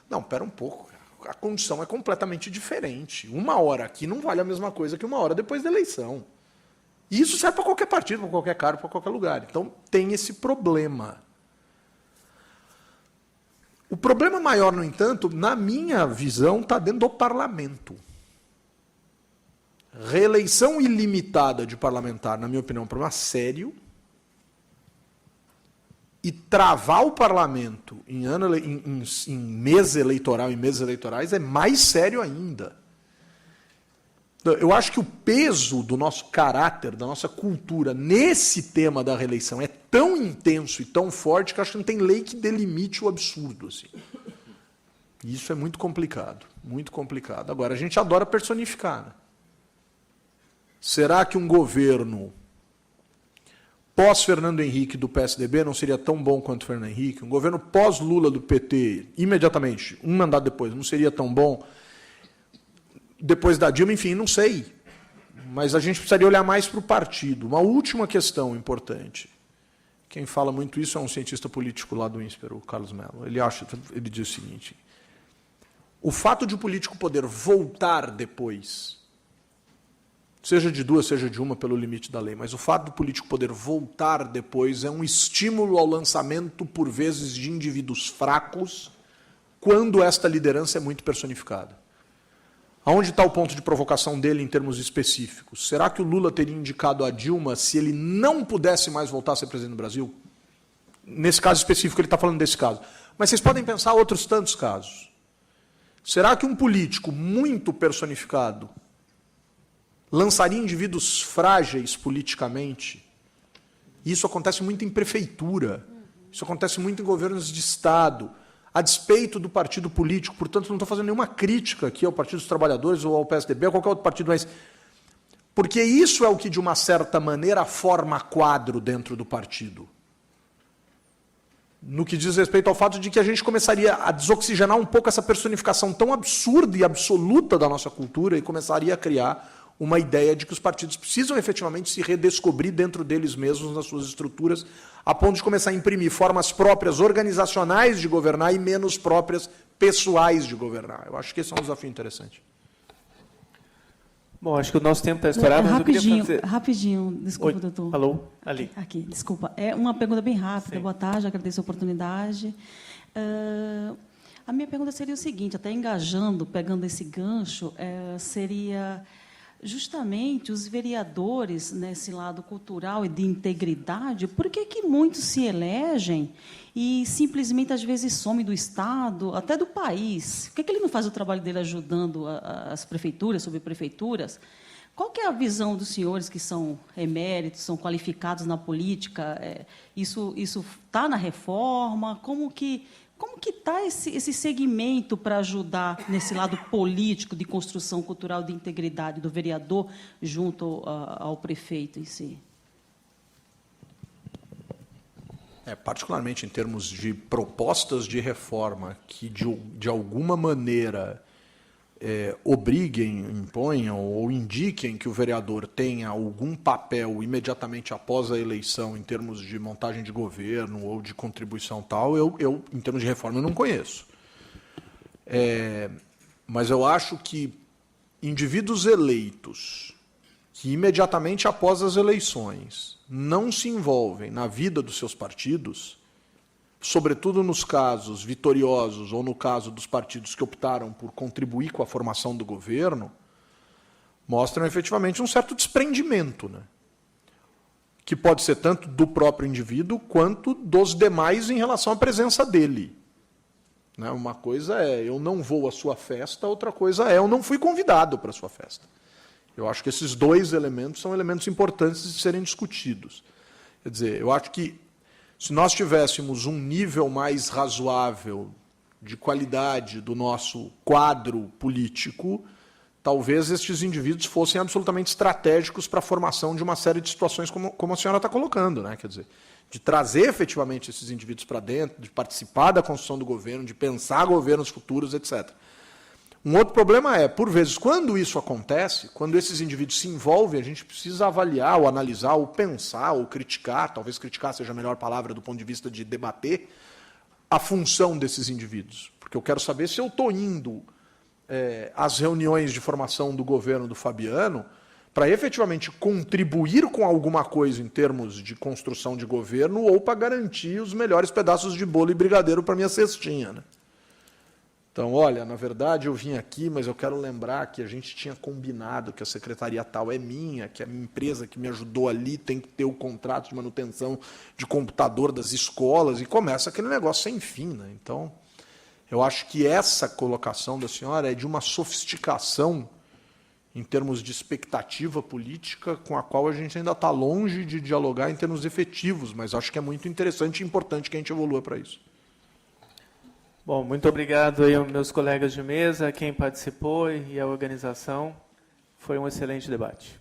Não, espera um pouco. a condição é completamente diferente. 1 hora aqui não vale a mesma coisa que 1 hora depois da eleição. E isso serve para qualquer partido, para qualquer cargo, para qualquer lugar. Então, tem esse problema. O problema maior, no entanto, na minha visão, está dentro do parlamento. Reeleição ilimitada de parlamentar, na minha opinião, é um problema sério. E travar o parlamento em mês eleitoral, em meses eleitorais, é mais sério ainda. Eu acho que o peso do nosso caráter, da nossa cultura, nesse tema da reeleição é tão intenso e tão forte que eu acho que não tem lei que delimite o absurdo. Assim. E isso é muito complicado, muito complicado. Agora, a gente adora personificar. Né? Será que um governo pós-Fernando Henrique do PSDB não seria tão bom quanto o Fernando Henrique? Um governo pós-Lula do PT, imediatamente, um mandato depois, não seria tão bom? Depois da Dilma, enfim, não sei. Mas a gente precisaria olhar mais para o partido. Uma última questão importante. Quem fala muito isso é um cientista político lá do INSPER, o Carlos Mello. Ele diz o seguinte: o fato de o político poder voltar depois, seja de 2, seja de 1 pelo limite da lei, mas o fato do político poder voltar depois é um estímulo ao lançamento, por vezes, de indivíduos fracos, quando esta liderança é muito personificada. Aonde está o ponto de provocação dele em termos específicos? Será que o Lula teria indicado a Dilma se ele não pudesse mais voltar a ser presidente do Brasil? Nesse caso específico, ele está falando desse caso. Mas vocês podem pensar outros tantos casos. Será que um político muito personificado lançaria indivíduos frágeis politicamente? Isso acontece muito em prefeitura. Isso acontece muito em governos de Estado. A despeito do partido político, portanto, não estou fazendo nenhuma crítica aqui ao Partido dos Trabalhadores ou ao PSDB ou a qualquer outro partido, mas porque isso é o que, de uma certa maneira, forma quadro dentro do partido. No que diz respeito ao fato de que a gente começaria a desoxigenar um pouco essa personificação tão absurda e absoluta da nossa cultura e começaria a criar uma ideia de que os partidos precisam efetivamente se redescobrir dentro deles mesmos, nas suas estruturas, a ponto de começar a imprimir formas próprias organizacionais de governar e menos próprias pessoais de governar. Eu acho que esse é um desafio interessante. Bom, acho que o nosso tempo está estourado, mas eu queria fazer... Rapidinho, desculpa, Oi. doutor. Alô? Ali. Aqui, desculpa. É uma pergunta bem rápida. Sim. Boa tarde, agradeço a oportunidade. A minha pergunta seria o seguinte, até engajando, pegando esse gancho, seria... justamente os vereadores nesse lado cultural e de integridade, por que muitos se elegem e simplesmente, às vezes, somem do Estado, até do país? Por que ele não faz o trabalho dele ajudando as prefeituras, subprefeituras? Qual que é a visão dos senhores que são eméritos, são qualificados na política? Isso está na reforma? Como que está esse segmento para ajudar nesse lado político de construção cultural de integridade do vereador junto ao prefeito em si? Particularmente em termos de propostas de reforma que, de alguma maneira, obriguem, imponham ou indiquem que o vereador tenha algum papel imediatamente após a eleição em termos de montagem de governo ou de contribuição tal, eu em termos de reforma, eu não conheço. Mas eu acho que indivíduos eleitos que imediatamente após as eleições não se envolvem na vida dos seus partidos, sobretudo nos casos vitoriosos ou no caso dos partidos que optaram por contribuir com a formação do governo, mostram efetivamente um certo desprendimento, né? Que pode ser tanto do próprio indivíduo quanto dos demais em relação à presença dele. Né? Uma coisa é eu não vou à sua festa, outra coisa é eu não fui convidado para a sua festa. Eu acho que esses dois elementos são elementos importantes de serem discutidos. Quer dizer, eu acho que se nós tivéssemos um nível mais razoável de qualidade do nosso quadro político, talvez estes indivíduos fossem absolutamente estratégicos para a formação de uma série de situações como a senhora está colocando, né? Quer dizer, de trazer efetivamente esses indivíduos para dentro, de participar da construção do governo, de pensar governos futuros, etc. Um outro problema é, por vezes, quando isso acontece, quando esses indivíduos se envolvem, a gente precisa avaliar, ou analisar, ou pensar, ou criticar, talvez criticar seja a melhor palavra do ponto de vista de debater, a função desses indivíduos. Porque eu quero saber se eu estou indo as reuniões de formação do governo do Fabiano para efetivamente contribuir com alguma coisa em termos de construção de governo ou para garantir os melhores pedaços de bolo e brigadeiro para minha cestinha, né? Então, olha, na verdade eu vim aqui, mas eu quero lembrar que a gente tinha combinado que a secretaria tal é minha, que a minha empresa que me ajudou ali tem que ter o contrato de manutenção de computador das escolas, e começa aquele negócio sem fim, né? Então, eu acho que essa colocação da senhora é de uma sofisticação em termos de expectativa política com a qual a gente ainda está longe de dialogar em termos efetivos, mas acho que é muito interessante e importante que a gente evolua para isso. Bom, muito obrigado aí aos meus colegas de mesa, a quem participou e à organização. Foi um excelente debate.